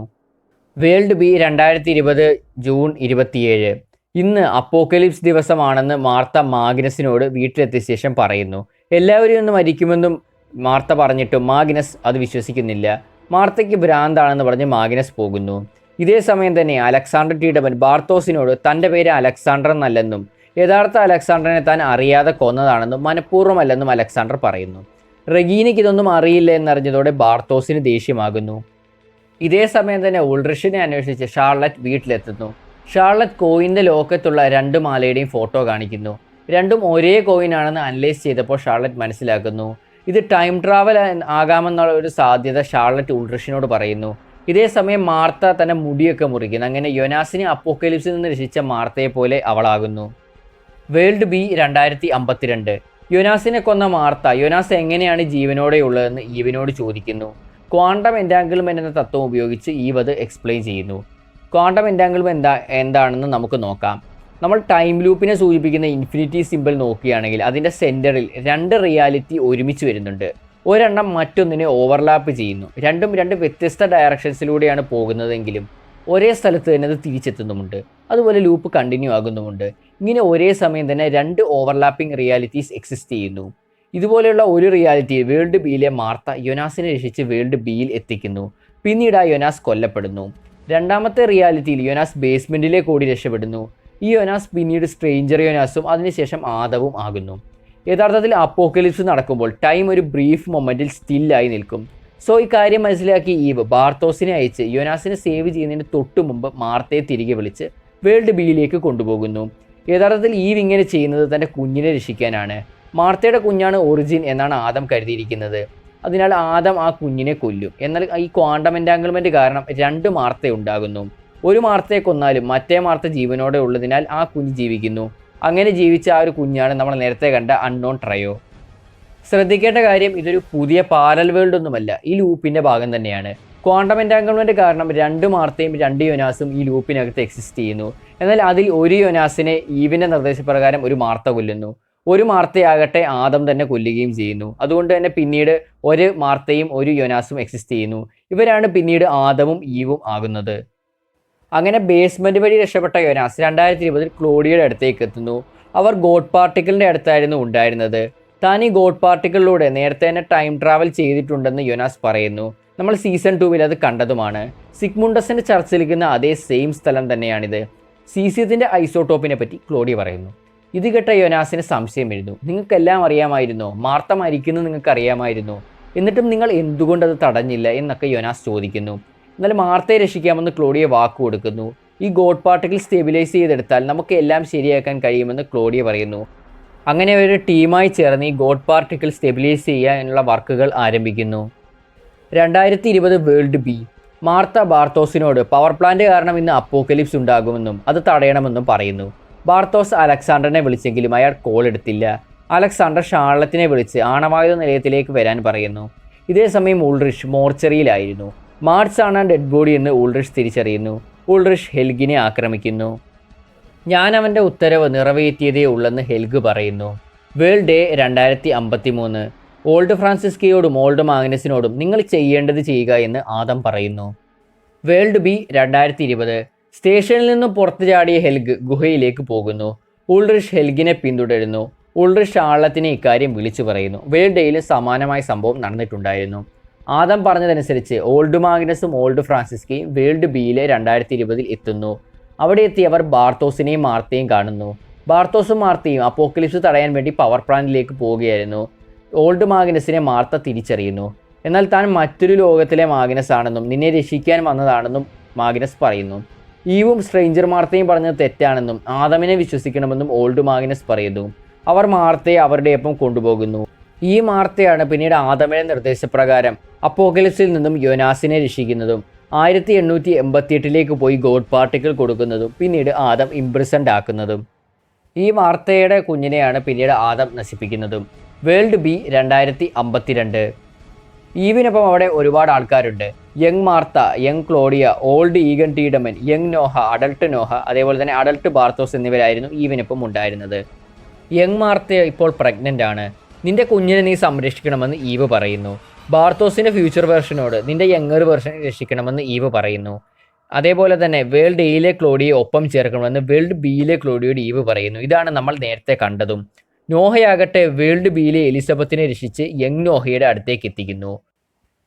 Speaker 1: വേൾഡ് ബി 2020 ജൂൺ 27 ഇന്ന് അപ്പോക്കലിപ്സ് ദിവസമാണെന്ന് മാർത്ത മാഗ്നസിനോട് വീട്ടിലെത്തിയ ശേഷം പറയുന്നു. എല്ലാവരും ഒന്ന് മരിക്കുമെന്നും മാർത്ത പറഞ്ഞിട്ടും മാഗ്നസ് അത് വിശ്വസിക്കുന്നില്ല. മാർത്തയ്ക്ക് ഭ്രാന്താണെന്ന് പറഞ്ഞ് മാഗ്നസ് പോകുന്നു. ഇതേ സമയം തന്നെ അലക്സാണ്ടർ ടീഡമൻ ബാർത്തോസിനോട് തൻ്റെ പേര് അലക്സാണ്ടർ എന്നല്ലെന്നും യഥാർത്ഥ അലക്സാണ്ടറിനെ താൻ അറിയാതെ കൊന്നതാണെന്നും മനഃപൂർവ്വമല്ലെന്നും അലക്സാണ്ടർ പറയുന്നു. റെഗീനയ്ക്ക് ഇതൊന്നും അറിയില്ല എന്നറിഞ്ഞതോടെ ബാർത്തോസിന് ദേഷ്യമാകുന്നു. ഇതേ സമയം തന്നെ ഉൾറിഷിനെ അന്വേഷിച്ച് ഷാർലറ്റ് വീട്ടിലെത്തുന്നു. ഷാർലറ്റ് കോയിൻ്റെ ലോക്കത്തുള്ള 2 മാലയുടെയും ഫോട്ടോ കാണിക്കുന്നു. രണ്ടും ഒരേ കോയിനാണെന്ന് അനലൈസ് ചെയ്തപ്പോൾ ഷാർലറ്റ് മനസ്സിലാക്കുന്നു. ഇത് ടൈം ട്രാവൽ ആകാമെന്നുള്ള ഒരു സാധ്യത ഷാർലറ്റ് ഉൾറിഷിനോട് പറയുന്നു. ഇതേ സമയം മാർത്ത തന്നെ മുടിയൊക്കെ മുറിക്കുന്നു. അങ്ങനെ യോനാസിനെ അപ്പോക്കലിപ്സിൽ നിന്ന് രക്ഷിച്ച മാർത്തയെ പോലെ അവളാകുന്നു. വേൾഡ് ബി 2052 യോനാസിനെ കൊന്ന മാർത്ത യോനാസ് എങ്ങനെയാണ് ജീവനോടെയുള്ളതെന്ന് ഈവിനോട് ചോദിക്കുന്നു. ക്വാണ്ടം എൻറ്റാങ്കിൾമെൻറ്റ് എന്ന തത്വം ഉപയോഗിച്ച് ഈവ് അത് എക്സ്പ്ലെയിൻ ചെയ്യുന്നു. ക്വാണ്ടം എൻറ്റാങ്കിൾമെൻറ്റ് എന്താണെന്ന് നമുക്ക് നോക്കാം. നമ്മൾ ടൈം ലൂപ്പിനെ സൂചിപ്പിക്കുന്ന ഇൻഫിനിറ്റി സിമ്പിൾ നോക്കുകയാണെങ്കിൽ അതിൻ്റെ സെൻറ്ററിൽ 2 റിയാലിറ്റി ഒരുമിച്ച് വരുന്നുണ്ട്. ഒരെണ്ണം മറ്റൊന്നിനെ ഓവർലാപ്പ് ചെയ്യുന്നു. രണ്ടും 2 വ്യത്യസ്ത ഡയറക്ഷൻസിലൂടെയാണ് പോകുന്നതെങ്കിലും ഒരേ സ്ഥലത്ത് തന്നെ അത് തിരിച്ചെത്തുന്നുമുണ്ട്. അതുപോലെ ലൂപ്പ് കണ്ടിന്യൂ ആകുന്നുമുണ്ട്. ഇങ്ങനെ ഒരേ സമയം തന്നെ 2 ഓവർലാപ്പിംഗ് റിയാലിറ്റീസ് എക്സിസ്റ്റ് ചെയ്യുന്നു. ഇതുപോലെയുള്ള ഒരു റിയാലിറ്റി വേൾഡ് ബിയിലെ മാർത്ത യോനാസിനെ രക്ഷിച്ച് വേൾഡ് ബിയിൽ എത്തിക്കുന്നു. പിന്നീട് ആ യോനാസ് കൊല്ലപ്പെടുന്നു. രണ്ടാമത്തെ റിയാലിറ്റിയിൽ യോനാസ് ബേസ്മെൻറ്റിലേക്ക് ഓടി രക്ഷപ്പെടുന്നു. ഈ യോനാസ് പിന്നീട് സ്ട്രേഞ്ചർ യോനാസും അതിനുശേഷം ആദവും ആകുന്നു. യഥാർത്ഥത്തിൽ അപ്പോക്കലിപ്സ് നടക്കുമ്പോൾ ടൈം ഒരു ബ്രീഫ് മൊമെൻറ്റിൽ സ്റ്റില്ലായി നിൽക്കും. സോ ഈ കാര്യം മനസ്സിലാക്കി ഈവ് ബാർത്തോസിനെ അയച്ച് യോനാസിനെ സേവ് ചെയ്യുന്നതിന് തൊട്ടു മുമ്പ് മാർത്തയെ തിരികെ വിളിച്ച് വേൾഡ് ബിയിലേക്ക് കൊണ്ടുപോകുന്നു. യഥാർത്ഥത്തിൽ ഈവ് ഇങ്ങനെ ചെയ്യുന്നത് തൻ്റെ കുഞ്ഞിനെ രക്ഷിക്കാനാണ്. മാർത്തയുടെ കുഞ്ഞാണ് ഒറിജിൻ എന്നാണ് ആദം കരുതിയിരിക്കുന്നത്. അതിനാൽ ആദം ആ കുഞ്ഞിനെ കൊല്ലും. എന്നാൽ ഈ ക്വാണ്ടം എൻറ്റാങ്കിൾമെൻറ്റ് കാരണം 2 മാർത്ത ഉണ്ടാകുന്നു. ഒരു മാർത്തയെ കൊന്നാലും മറ്റേ മാർത്ത ജീവനോടെ ഉള്ളതിനാൽ ആ കുഞ്ഞ് ജീവിക്കുന്നു. അങ്ങനെ ജീവിച്ച ആ ഒരു കുഞ്ഞാണ് നമ്മൾ നേരത്തെ കണ്ട അൺനോൺ ട്രയോ. ശ്രദ്ധിക്കേണ്ട കാര്യം, ഇതൊരു പുതിയ പാരൽ വേൾഡ് ഒന്നുമല്ല, ഈ ലൂപ്പിൻ്റെ ഭാഗം തന്നെയാണ്. ക്വാണ്ടം എൻറ്റാങ്കിൾമെൻറ്റ് കാരണം 2 മാർത്തയും 2 യോനാസും ഈ ലൂപ്പിനകത്ത് എക്സിസ്റ്റ് ചെയ്യുന്നു. എന്നാൽ അതിൽ ഒരു യോനാസിനെ ഈവിൻ്റെ നിർദ്ദേശപ്രകാരം ഒരു മാർത്ത കൊല്ലുന്നു. ഒരു മാർത്തയാകട്ടെ ആദം തന്നെ കൊല്ലുകയും ചെയ്യുന്നു. അതുകൊണ്ട് തന്നെ പിന്നീട് ഒരു മാർത്തയും ഒരു യോനാസും എക്സിസ്റ്റ് ചെയ്യുന്നു. ഇവരാണ് പിന്നീട് ആദവും ഈവും ആകുന്നത്. അങ്ങനെ ബേസ്മെൻറ്റ് വഴി രക്ഷപ്പെട്ട യോനാസ് 2020 ക്ലോഡിയയുടെ അടുത്തേക്ക് എത്തുന്നു. അവർ ഗോഡ് പാർട്ടിക്കിളിൻ്റെ അടുത്തായിരുന്നു ഉണ്ടായിരുന്നത്. താൻ ഈ ഗോഡ് പാർട്ടിക്കിളിലൂടെ നേരത്തെ തന്നെ ടൈം ട്രാവൽ ചെയ്തിട്ടുണ്ടെന്ന് യോനാസ് പറയുന്നു. നമ്മൾ സീസൺ 2 അത് കണ്ടതുമാണ്. സിഗ്മുണ്ടസിൻ്റെ ചർച്ചിലിരിക്കുന്ന അതേ സെയിം സ്ഥലം തന്നെയാണിത്. സീസിയത്തിൻ്റെ ഐസോട്ടോപ്പിനെ പറ്റി ക്ലോഡിയ പറയുന്നു. ഇത് കേട്ട യോനാസിന് സംശയം വരുന്നു. നിങ്ങൾക്കെല്ലാം അറിയാമായിരുന്നോ? മാർത്ത മരിക്കുന്നത് നിങ്ങൾക്ക് അറിയാമായിരുന്നു, എന്നിട്ടും നിങ്ങൾ എന്തുകൊണ്ടത് തടഞ്ഞില്ല എന്നൊക്കെ യോനാസ് ചോദിക്കുന്നു. എന്നാൽ മാർത്തയെ രക്ഷിക്കാമെന്ന് ക്ലോഡിയ വാക്ക് കൊടുക്കുന്നു. ഈ ഗോഡ് പാർട്ടിക്കിൾ സ്റ്റെബിലൈസ് ചെയ്തെടുത്താൽ നമുക്ക് എല്ലാം ശരിയാക്കാൻ കഴിയുമെന്ന് ക്ലോഡിയ പറയുന്നു. അങ്ങനെ ഒരു ടീമായി ചേർന്ന് ഈ ഗോഡ് പാർട്ടിക്കിൾ സ്റ്റെബിലൈസ് ചെയ്യാനുള്ള വർക്കുകൾ ആരംഭിക്കുന്നു. 2020 വേൾഡ് ബി. മാർത്ത ബാർത്തോസിനോട് പവർ പ്ലാന്റ് കാരണം ഇന്ന് അപ്പോക്കലിപ്സ് ഉണ്ടാകുമെന്നും അത് തടയണമെന്നും പറയുന്നു. ബാർത്തോസ് അലക്സാണ്ടറിനെ വിളിച്ചെങ്കിലും അയാൾ കോൾ എടുത്തില്ല. അലക്സാണ്ടർ ഷാർലറ്റിനെ വിളിച്ച് ആണവായുധ നിലയത്തിലേക്ക് വരാൻ പറയുന്നു. ഇതേസമയം ഉൾറിഷ് മോർച്ചറിയിലായിരുന്നു. മാർച്ച് ആണ് ഡെഡ് ബോഡി എന്ന് ഉൾറിഷ് തിരിച്ചറിയുന്നു. ഉൾറിഷ് ഹെൽഗിനെ ആക്രമിക്കുന്നു. ഞാൻ അവൻ്റെ ഉത്തരവ് നിറവേറ്റിയതേ ഉള്ളെന്ന് ഹെൽഗ് പറയുന്നു. World day 2053. ഓൾഡ് ഫ്രാൻസിസ്കയോടും ഓൾഡ് മാഗ്നസിനോടും നിങ്ങൾ ചെയ്യേണ്ടത് ചെയ്യുക എന്ന് ആദം പറയുന്നു. World B 2020. സ്റ്റേഷനിൽ നിന്നും പുറത്തു ചാടിയ ഹെൽഗ് ഗുഹയിലേക്ക് പോകുന്നു. ഉൾറിഷ് ഹെൽഗിനെ പിന്തുടരുന്നു. ഉൾറിഷ് ഷാർലറ്റിനെ ഇക്കാര്യം വിളിച്ചു പറയുന്നു. വേൾഡ് ഡേയിൽ സമാനമായ സംഭവം നടന്നിട്ടുണ്ടായിരുന്നു. ആദം പറഞ്ഞതനുസരിച്ച് ഓൾഡ് മാഗ്നസും ഓൾഡ് ഫ്രാൻസിസ്കയും വേൾഡ് ബിയിലെ 2020 എത്തുന്നു. അവിടെ എത്തി അവർ ബാർത്തോസിനെയും മാർത്തയും കാണുന്നു. ബാർത്തോസും മാർത്തയും അപ്പോക്കലിപ്സ് തടയാൻ വേണ്ടി പവർ പ്ലാന്റിലേക്ക് പോവുകയായിരുന്നു. ഓൾഡ് മാഗ്നസിനെ മാർത്ത തിരിച്ചറിയുന്നു. എന്നാൽ താൻ മറ്റൊരു ലോകത്തിലെ മാഗ്നസ് ആണെന്നും നിന്നെ രക്ഷിക്കാൻ വന്നതാണെന്നും മാഗ്നസ് പറയുന്നു. ഈവും സ്ട്രേഞ്ചർ മാർത്തയും പറഞ്ഞത് തെറ്റാണെന്നും ആദമിനെ വിശ്വസിക്കണമെന്നും ഓൾഡ് മാഗ്നസ് പറയുന്നു. അവർ മാർത്തയെ അവരുടെ ഒപ്പം കൊണ്ടുപോകുന്നു. ഈ മാർത്തയാണ് പിന്നീട് ആദമിന്റെ നിർദ്ദേശപ്രകാരം അപ്പോക്കലിപ്സിൽ നിന്നും യോനാസിനെ രക്ഷിക്കുന്നതും 1888 പോയി ഗോഡ് പാർട്ടിക്കിൾ കൊടുക്കുന്നതും പിന്നീട് ആദം ഇംപ്രിസൻഡ് ആക്കുന്നതും. ഈ മാർത്തയുടെ കുഞ്ഞിനെയാണ് പിന്നീട് ആദം നശിപ്പിക്കുന്നതും. World B 2052. ഈവിനൊപ്പം അവിടെ ഒരുപാട് ആൾക്കാരുണ്ട്. Young Martha, young Claudia, old Egon Tiedemann, young Noah, adult Noah, അതേപോലെ തന്നെ അഡൽട്ട് ബാർത്തോസ് എന്നിവരായിരുന്നു ഈവിനൊപ്പം ഉണ്ടായിരുന്നത്. യങ് മാർത്ത ഇപ്പോൾ പ്രഗ്നൻ്റ് ആണ്. നിന്റെ കുഞ്ഞിനെ നീ സംരക്ഷിക്കണമെന്ന് ഈവ് പറയുന്നു. ബാർത്തോസിൻ്റെ ഫ്യൂച്ചർ വേർഷനോട് നിന്റെ യങ്ങർ വേർഷൻ രക്ഷിക്കണമെന്ന് ഈവ് പറയുന്നു. അതേപോലെ തന്നെ വേൾഡ് എയിലെ ക്ലോഡിയെ ഒപ്പം ചേർക്കണമെന്ന് വേൾഡ് ബിയിലെ ക്ലോഡിയോട് ഈവ് പറയുന്നു. ഇതാണ് നമ്മൾ നേരത്തെ കണ്ടതും. നോഹയാകട്ടെ വേൾഡ് ബിയിലെ എലിസബത്തിനെ രക്ഷിച്ച് യങ് നോഹയുടെ അടുത്തേക്ക് എത്തിക്കുന്നു.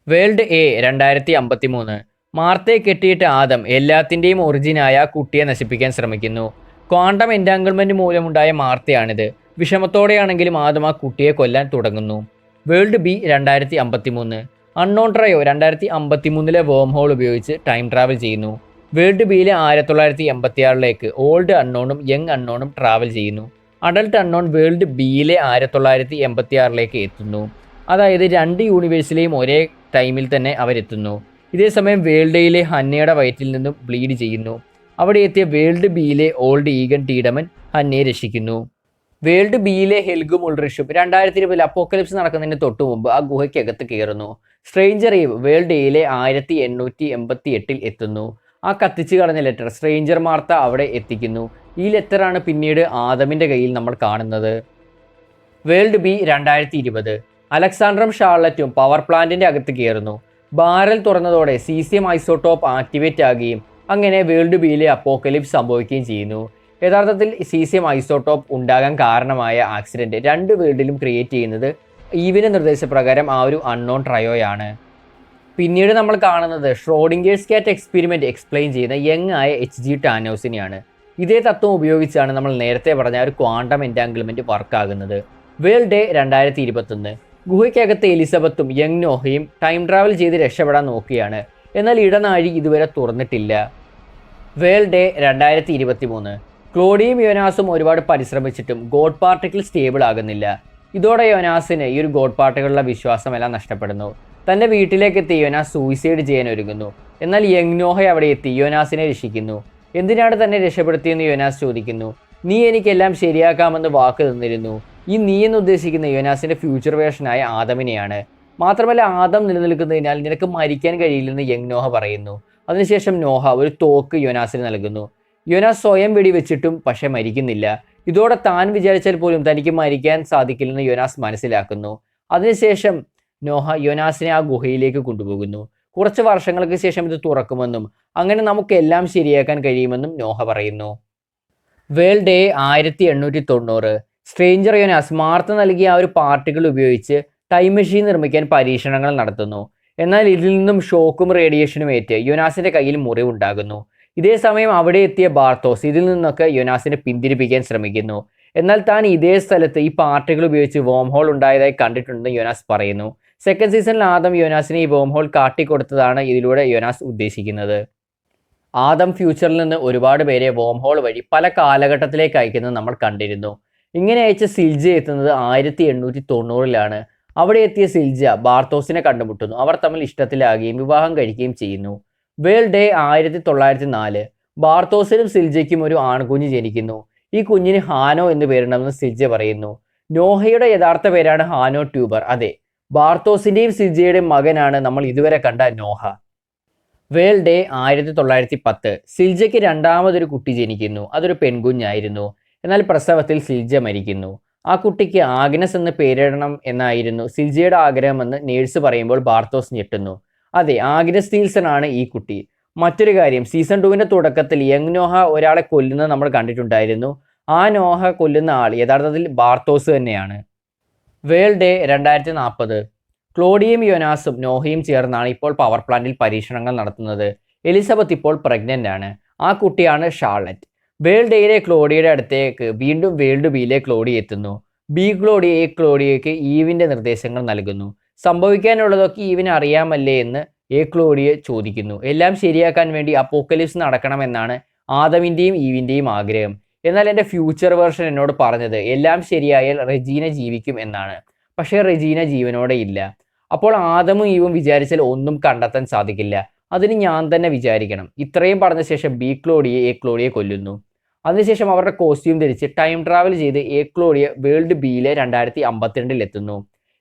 Speaker 1: World A 2053. മാർത്തയെ കെട്ടിയിട്ട് ആദം എല്ലാത്തിൻ്റെയും ഒറിജിനായ കുട്ടിയെ നശിപ്പിക്കാൻ ശ്രമിക്കുന്നു. ക്വാണ്ടം എൻറ്റാങ്കിൾമെൻറ്റ് മൂലമുണ്ടായ മാർത്തയാണിത്. വിഷമത്തോടെയാണെങ്കിലും ആദം ആ കുട്ടിയെ കൊല്ലാൻ തുടങ്ങുന്നു. World B 2053. അൺനോൺ ട്രയോ 2053 വേം ഹോൾ ഉപയോഗിച്ച് ടൈം ട്രാവൽ ചെയ്യുന്നു. വേൾഡ് ബിയിലെ 1986 ഓൾഡ് അൺനോണും യങ് അൺനോണും ട്രാവൽ ചെയ്യുന്നു. അഡൽട്ട് അൺനോൺ വേൾഡ് ബിയിലെ 1986 എത്തുന്നു. അതായത് 2 യൂണിവേഴ്സിലെയും ഒരേ ടൈമിൽ തന്നെ അവരെത്തുന്നു. ഇതേസമയം വേൾഡ് എയിലെ ഹന്നയുടെ വയറ്റിൽ നിന്നും ബ്ലീഡ് ചെയ്യുന്നു. അവിടെ എത്തിയ വേൾഡ് ബിയിലെ ഓൾഡ് ഈഗൻ ടീഡമൻ ഹന്നയെ രക്ഷിക്കുന്നു. വേൾഡ് ബിയിലെ ഹെൽഗും ഉൾറിഷും 2020 അപ്പോക്കലിപ്സ് നടക്കുന്നതിന് തൊട്ടു മുമ്പ് ആ ഗുഹയ്ക്കകത്ത് കയറുന്നു. സ്ട്രേഞ്ചർ ഈവ് വേൾഡ് എയിലെ 1888 എത്തുന്നു. ആ കത്തിച്ചു കളഞ്ഞ ലെറ്റർ സ്ട്രേഞ്ചർ മാർത്ത അവിടെ എത്തിക്കുന്നു. ഈ ലെറ്ററാണ് പിന്നീട് ആദമിൻ്റെ കയ്യിൽ നമ്മൾ കാണുന്നത്. വേൾഡ് ബി 2020 അലക്സാണ്ടറും ഷാർലറ്റും പവർ പ്ലാന്റിൻ്റെ അകത്ത് കയറുന്നു. ബാരൽ തുറന്നതോടെ സീസിയം ഐസോട്ടോപ്പ് ആക്ടിവേറ്റ് ആകുകയും അങ്ങനെ വേൾഡ് ബിയിലെ അപ്പോക്കലിപ്സ് സംഭവിക്കുകയും ചെയ്യുന്നു. യഥാർത്ഥത്തിൽ സീസിയം ഐസോട്ടോപ്പ് ഉണ്ടാകാൻ കാരണമായ ആക്സിഡൻറ്റ് രണ്ട് വേൾഡിലും ക്രിയേറ്റ് ചെയ്യുന്നത് ഈവിൻ്റെ നിർദ്ദേശപ്രകാരം ആ ഒരു അൺനോൺ ട്രയോയാണ്. പിന്നീട് നമ്മൾ കാണുന്നത് ഷ്രോഡിംഗേഴ്സ് കാറ്റ് എക്സ്പെരിമെൻറ്റ് എക്സ്പ്ലെയിൻ ചെയ്യുന്ന യങ് ആയ H.G. ടാനോസിനെയാണ്. ഇതേ തത്വം ഉപയോഗിച്ചാണ് നമ്മൾ നേരത്തെ പറഞ്ഞ ഒരു ക്വാണ്ടം എൻറ്റാങ്കിൾമെൻറ്റ് വർക്കാകുന്നത്. വേൾഡ് ഡേ 2021 ഗുഹയ്ക്കകത്ത് എലിസബത്തും യങ് നോഹയും ടൈം ട്രാവൽ ചെയ്ത് രക്ഷപ്പെടാൻ നോക്കുകയാണ്. എന്നാൽ ഇടനാഴി ഇതുവരെ തുറന്നിട്ടില്ല. വേൾഡ് ഡേ 2023 ക്ലോഡിയും യോനാസും ഒരുപാട് പരിശ്രമിച്ചിട്ടും ഗോഡ് പാർട്ടിക്കിൾ സ്റ്റേബിൾ ആകുന്നില്ല. ഇതോടെ യോനാസിന് ഈ ഒരു ഗോഡ് പാർട്ടിക്കിളുള്ള വിശ്വാസമെല്ലാം നഷ്ടപ്പെടുന്നു. തൻ്റെ വീട്ടിലേക്ക് എത്തി യോനാസ് സൂയിസൈഡ് ചെയ്യാൻ ഒരുങ്ങുന്നു. എന്നാൽ യങ് നോഹ അവിടെ എത്തി യോനാസിനെ രക്ഷിക്കുന്നു. എന്തിനാണ് തന്നെ രക്ഷപ്പെടുത്തിയെന്ന് യോനാസ് ചോദിക്കുന്നു. നീ എനിക്കെല്ലാം ശരിയാക്കാമെന്ന് വാക്ക് തന്നിരുന്നു. ഈ നീ എന്ന് ഉദ്ദേശിക്കുന്ന യോനാസിൻ്റെ ഫ്യൂച്ചർ വേർഷനായ ആദമിനെയാണ്. മാത്രമല്ല ആദം നിലനിൽക്കുന്നതിനാൽ നിനക്ക് മരിക്കാൻ കഴിയില്ലെന്ന് യങ് നോഹ പറയുന്നു. അതിനുശേഷം നോഹ ഒരു തോക്ക് യോനാസിന് നൽകുന്നു. യോനാസ് സ്വയം വെടിവെച്ചിട്ടും പക്ഷെ മരിക്കുന്നില്ല. ഇതോടെ താൻ വിചാരിച്ചാൽ പോലും തനിക്ക് മരിക്കാൻ സാധിക്കില്ലെന്ന് യോനാസ് മനസ്സിലാക്കുന്നു. അതിനുശേഷം നോഹ യോനാസിനെ ആ ഗുഹയിലേക്ക് കൊണ്ടുപോകുന്നു. കുറച്ച് വർഷങ്ങൾക്ക് ശേഷം ഇത് തുറക്കുമെന്നും അങ്ങനെ നമുക്കെല്ലാം ശരിയാക്കാൻ കഴിയുമെന്നും നോഹ പറയുന്നു. വേൾഡ് ഡേ 1890 സ്ട്രേഞ്ചർ യോനാസ് മാർത്ത നൽകിയ ആ ഒരു പാർട്ടിക്കിൾ ഉപയോഗിച്ച് ടൈം മെഷീൻ നിർമ്മിക്കാൻ പരീക്ഷണങ്ങൾ നടത്തുന്നു. എന്നാൽ ഇതിൽ നിന്നും ഷോക്കും റേഡിയേഷനും ഏറ്റ് യോനാസിൻ്റെ കയ്യിൽ മുറിവുണ്ടാകുന്നു. ഇതേ സമയം അവിടെ എത്തിയ ബാർത്തോസ് ഇതിൽ നിന്നൊക്കെ യോനാസിനെ പിന്തിരിപ്പിക്കാൻ ശ്രമിക്കുന്നു. എന്നാൽ താൻ ഇതേ സ്ഥലത്ത് ഈ പാർട്ടിക്കിൾ ഉപയോഗിച്ച് വോം ഹോൾ ഉണ്ടായതായി കണ്ടിട്ടുണ്ടെന്ന് യോനാസ് പറയുന്നു. സെക്കൻഡ് സീസണിൽ ആദം യോനാസിനെ ഈ വോം ഹോൾ കാട്ടിക്കൊടുത്തതാണ് ഇതിലൂടെ യോനാസ് ഉദ്ദേശിക്കുന്നത്. ആദം ഫ്യൂച്ചറിൽ നിന്ന് ഒരുപാട് പേരെ വോം ഹോൾ വഴി പല കാലഘട്ടത്തിലേക്ക് അയക്കുന്നത് നമ്മൾ കണ്ടിരുന്നു. ഇങ്ങനെ അയച്ച സിൽജ എത്തുന്നത് 1890 അവിടെ എത്തിയ സിൽജ ബാർത്തോസിനെ കണ്ടുമുട്ടുന്നു. അവർ തമ്മിൽ ഇഷ്ടത്തിലാകുകയും വിവാഹം കഴിക്കുകയും ചെയ്യുന്നു. വേൾഡ് ഡേ 1904 ബാർത്തോസിനും സിൽജയ്ക്കും ഒരു ആൺകുഞ്ഞ് ജനിക്കുന്നു. ഈ കുഞ്ഞിന് ഹാനോ എന്ന് പേരിടണമെന്ന് സിൽജ പറയുന്നു. നോഹയുടെ യഥാർത്ഥ പേരാണ് ഹാനോ ട്യൂബർ. അതെ, ബാർത്തോസിൻ്റെയും സിൽജയുടെയും മകനാണ് നമ്മൾ ഇതുവരെ കണ്ട നോഹ. വേൾഡ് ഡേ 1910 സിൽജയ്ക്ക് രണ്ടാമതൊരു കുട്ടി ജനിക്കുന്നു. അതൊരു പെൺകുഞ്ഞായിരുന്നു. എന്നാൽ പ്രസവത്തിൽ സിൽജ മരിക്കുന്നു. ആ കുട്ടിക്ക് ആഗ്നസ് എന്ന് പേരിടണം എന്നായിരുന്നു സിൽജയുടെ ആഗ്രഹമെന്ന് നേഴ്സ് പറയുമ്പോൾ ബാർത്തോസ് ഞെട്ടുന്നു. അതെ, ആഗ്നസ് നീൽസൺ ആണ് ഈ കുട്ടി. മറ്റൊരു കാര്യം, സീസൺ 2 തുടക്കത്തിൽ യങ് നോഹ ഒരാളെ കൊല്ലുന്നത് നമ്മൾ കണ്ടിട്ടുണ്ടായിരുന്നു. ആ നോഹ കൊല്ലുന്ന ആൾ യഥാർത്ഥത്തിൽ ബാർത്തോസ് തന്നെയാണ്. വേൾഡ് ഡേ 2040 ക്ലോഡിയും യോനാസും നോഹയും ചേർന്നാണ് ഇപ്പോൾ പവർ പ്ലാന്റിൽ പരീക്ഷണങ്ങൾ നടത്തുന്നത്. എലിസബത്ത് ഇപ്പോൾ പ്രഗ്നൻ്റ് ആണ്. ആ കുട്ടിയാണ് ഷാർലറ്റ്. വേൾഡ് ഡേയിലെ ക്ലോഡിയുടെ അടുത്തേക്ക് വീണ്ടും വേൾഡ് ബിയിലെ ക്ലോഡി എത്തുന്നു. ബി ക്ലോഡി എ ക്ലോഡിയയ്ക്ക് ഈവിൻ്റെ നിർദ്ദേശങ്ങൾ നൽകുന്നു. സംഭവിക്കാനുള്ളതൊക്കെ ഈവിന് അറിയാമല്ലേ എന്ന് എ ക്ലോഡിയെ ചോദിക്കുന്നു. എല്ലാം ശരിയാക്കാൻ വേണ്ടി അപ്പോക്കലിപ്സ് നടക്കണമെന്നാണ് ആദമിൻ്റെയും ഈവിൻ്റെയും ആഗ്രഹം. എന്നാൽ എൻ്റെ ഫ്യൂച്ചർ വേർഷൻ എന്നോട് പറഞ്ഞത് എല്ലാം ശരിയായാൽ റെജീന ജീവിക്കും എന്നാണ്. പക്ഷേ റെജീന ജീവനോടെ ഇല്ല. അപ്പോൾ ആദമും ഈവും വിചാരിച്ചാൽ ഒന്നും കണ്ടെത്താൻ സാധിക്കില്ല. അതിന് ഞാൻ തന്നെ വിചാരിക്കണം. ഇത്രയും പറഞ്ഞ ശേഷം ബി ക്ലോഡിയെ എ ക്ലോഡിയെ കൊല്ലുന്നു. അതിനുശേഷം അവരുടെ കോസ്റ്റ്യൂം ധരിച്ച് ടൈം ട്രാവൽ ചെയ്ത് എ ക്ലോഡിയെ വേൾഡ് ബിയിലെ 2052 എത്തുന്നു.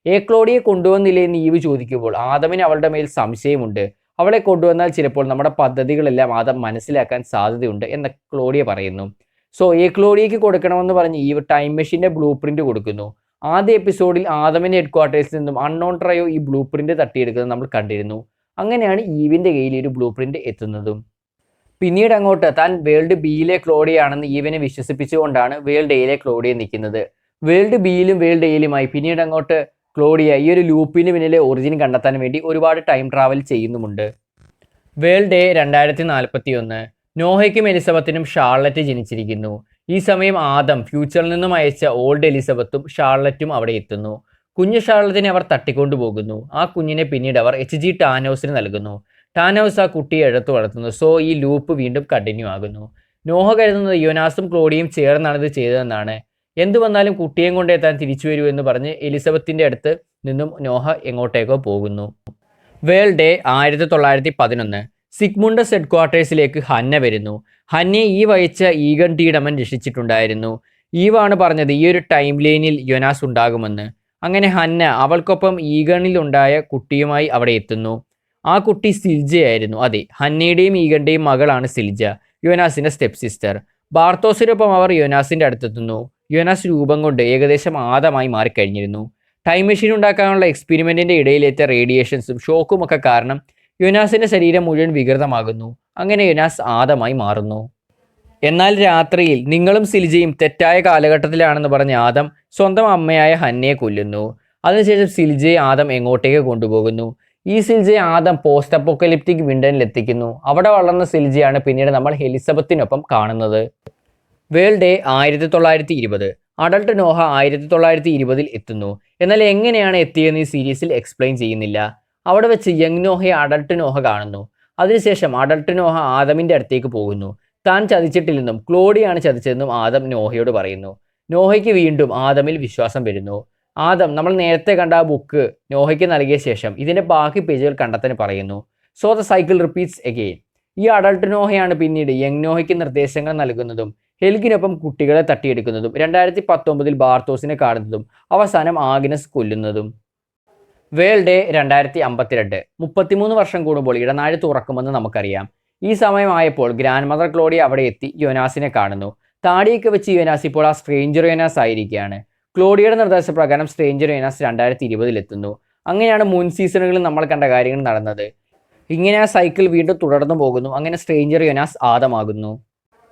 Speaker 1: എ ക്ലോഡിയെ കൊണ്ടുവന്നില്ലേ എന്ന് ഈവ് ചോദിക്കുമ്പോൾ ആദമിന് അവളുടെ മേൽ സംശയമുണ്ട്. അവളെ കൊണ്ടുവന്നാൽ ചിലപ്പോൾ നമ്മുടെ പദ്ധതികളെല്ലാം ആദം മനസ്സിലാക്കാൻ സാധ്യതയുണ്ട് എന്ന് ക്ലോഡിയ പറയുന്നു. സോ എ ക്ലോഡിയയ്ക്ക് കൊടുക്കണമെന്ന് പറഞ്ഞ് ഈവ് ടൈം മെഷീൻ്റെ ബ്ലൂ പ്രിന്റ് കൊടുക്കുന്നു. ആദ്യ എപ്പിസോഡിൽ ആദമിൻ്റെ ഹെഡ് ക്വാർട്ടേഴ്സിൽ നിന്നും അൺനോൺ ട്രയോ ഈ ബ്ലൂ പ്രിന്റ് തട്ടിയെടുക്കുന്നത് നമ്മൾ കണ്ടിരുന്നു. അങ്ങനെയാണ് ഈവിൻ്റെ കയ്യിൽ ഒരു ബ്ലൂ പ്രിന്റ് എത്തുന്നതും. പിന്നീട് അങ്ങോട്ട് താൻ വേൾഡ് ബിയിലെ ക്ലോഡിയാണെന്ന് ഈവിനെ വിശ്വസിപ്പിച്ചുകൊണ്ടാണ് വേൾഡ് എയിലെ ക്ലോഡിയ നിൽക്കുന്നത്. വേൾഡ് ബിയിലും വേൾഡ് എയിലുമായി പിന്നീട് അങ്ങോട്ട് ക്ലോഡിയ ഈ ഒരു ലൂപ്പിന് പിന്നിലെ ഒറിജിൻ കണ്ടെത്താൻ വേണ്ടി ഒരുപാട് ടൈം ട്രാവൽ ചെയ്യുന്നുമുണ്ട്. വേൾഡ് ഡേ 2041 നോഹയ്ക്കും എലിസബത്തിനും ഷാർലറ്റ് ജനിച്ചിരിക്കുന്നു. ഈ സമയം ആദം ഫ്യൂച്ചറിൽ നിന്നും അയച്ച ഓൾഡ് എലിസബത്തും ഷാർലറ്റും അവിടെ എത്തുന്നു. കുഞ്ഞു ഷാർലറ്റിനെ അവർ തട്ടിക്കൊണ്ടുപോകുന്നു. ആ കുഞ്ഞിനെ പിന്നീട് അവർ H.G. ടാനോസിന് നൽകുന്നു. ടാനോസ് ആ കുട്ടിയെ എടുത്തു വളർത്തുന്നു. സോ ഈ ലൂപ്പ് വീണ്ടും കണ്ടിന്യൂ ആകുന്നു. നോഹ കരുതുന്നത് യോനാസും ക്ലോഡിയും ചേർന്നാണ് ഇത് ചെയ്തതെന്നാണ്. എന്തു വന്നാലും കുട്ടിയെയും കൊണ്ടേ താൻ തിരിച്ചു വരൂ എന്ന് പറഞ്ഞ് എലിസബത്തിൻ്റെ അടുത്ത് നിന്നും നോഹ എങ്ങോട്ടേക്കോ പോകുന്നു. വേൾഡ് ഡേ 1911 സിഗ്മുണ്ടസ് ഹെഡ് ക്വാർട്ടേഴ്സിലേക്ക് ഹന്ന വരുന്നു. ഹന്നയെ ഈ വഹിച്ച ഈഗൺ ടീഡമൻ രക്ഷിച്ചിട്ടുണ്ടായിരുന്നു. ഈവാണ് പറഞ്ഞത് ഈ ഒരു ടൈം ലൈനിൽ യോനാസ് ഉണ്ടാകുമെന്ന്. അങ്ങനെ ഹന്ന അവൾക്കൊപ്പം ഈഗണിൽ ഉണ്ടായ കുട്ടിയുമായി അവിടെ എത്തുന്നു. ആ കുട്ടി സിൽജയായിരുന്നു. അതെ, ഹന്നയുടെയും ഈഗന്റെയും മകളാണ് സിൽജ, യോനാസിന്റെ സ്റ്റെപ്പ് സിസ്റ്റർ. ബാർത്തോസിനൊപ്പം അവർ യോനാസിന്റെ അടുത്തെത്തുന്നു. യോനാസ് രൂപം കൊണ്ട് ഏകദേശം ആദമായി മാറിക്കഴിഞ്ഞിരുന്നു. ടൈം മെഷീൻ ഉണ്ടാക്കാനുള്ള എക്സ്പെരിമെന്റിന്റെ ഇടയിലേറ്റ റേഡിയേഷൻസും ഷോക്കും ഒക്കെ കാരണം യോനാസിന്റെ ശരീരം മുഴുവൻ വികൃതമാകുന്നു. അങ്ങനെ യോനാസ് ആദമായി മാറുന്നു. എന്നാൽ രാത്രിയിൽ നിങ്ങളും സിൽജയും തെറ്റായ കാലഘട്ടത്തിലാണെന്ന് പറഞ്ഞ ആദം സ്വന്തം അമ്മയായ ഹന്നയെ കൊല്ലുന്നു. അതിനുശേഷം സിൽജയെ ആദം എങ്ങോട്ടേക്ക് കൊണ്ടുപോകുന്നു. ഈ സിൽജയെ ആദം പോസ്റ്റ് അപ്പോക്കലിപ്റ്റിക് വിണ്ടനിൽ എത്തിക്കുന്നു. അവിടെ വളർന്ന സിൽജയാണ് പിന്നീട് നമ്മൾ എലിസബത്തിനൊപ്പം കാണുന്നത്. World day 1920. അഡൾട്ട് നോഹ 1920 എത്തുന്നു. എന്നാൽ എങ്ങനെയാണ് എത്തിയെന്ന് ഈ സീരീസിൽ എക്സ്പ്ലെയിൻ ചെയ്യുന്നില്ല. അവിടെ വെച്ച് യങ് നോഹയെ അഡൾട്ട് നോഹ കാണുന്നു. അതിനുശേഷം അഡൾട്ട് നോഹ ആദമിന്റെ അടുത്തേക്ക് പോകുന്നു. താൻ ചതിച്ചിട്ടില്ലെന്നും ക്ലോഡിയാണ് ചതിച്ചതെന്നും ആദം നോഹയോട് പറയുന്നു. നോഹയ്ക്ക് വീണ്ടും ആദമിൽ വിശ്വാസം വരുന്നു. ആദം നമ്മൾ നേരത്തെ കണ്ട ആ ബുക്ക് നോഹയ്ക്ക് നൽകിയ ശേഷം ഇതിന്റെ ബാക്കി പേജുകൾ കണ്ടെത്താൻ പറയുന്നു. So the cycle repeats again. ഈ അഡൾട്ട് നോഹയാണ് പിന്നീട് യങ് നോഹയ്ക്ക് നിർദ്ദേശങ്ങൾ നൽകുന്നതും ഹെൽഗിനൊപ്പം കുട്ടികളെ തട്ടിയെടുക്കുന്നതും 2019 ബാർത്തോസിനെ കാണുന്നതും അവസാനം ആഗ്നസ് കൊല്ലുന്നതും. World day 2052. 33 വർഷം കൂടുമ്പോൾ ഇടനാഴി തുറക്കുമെന്ന് നമുക്കറിയാം. ഈ സമയമായപ്പോൾ ഗ്രാൻഡ് മദർ ക്ലോഡിയ അവിടെ എത്തി യോനാസിനെ കാണുന്നു. താടിയൊക്കെ വെച്ച് യോനാസ് ഇപ്പോൾ ആ സ്ട്രേഞ്ചർ യോനാസ് ആയിരിക്കുകയാണ്. ക്ലോഡിയയുടെ നിർദ്ദേശപ്രകാരം സ്ട്രേഞ്ചർ യോനാസ് 2020 എത്തുന്നു. അങ്ങനെയാണ് മുൻ സീസണുകളിൽ നമ്മൾ കണ്ട കാര്യങ്ങൾ നടന്നത്. ഇങ്ങനെ ആ സൈക്കിൾ വീണ്ടും തുടർന്നു പോകുന്നു. അങ്ങനെ സ്ട്രേഞ്ചർ യോനാസ് ആദമാകുന്നു.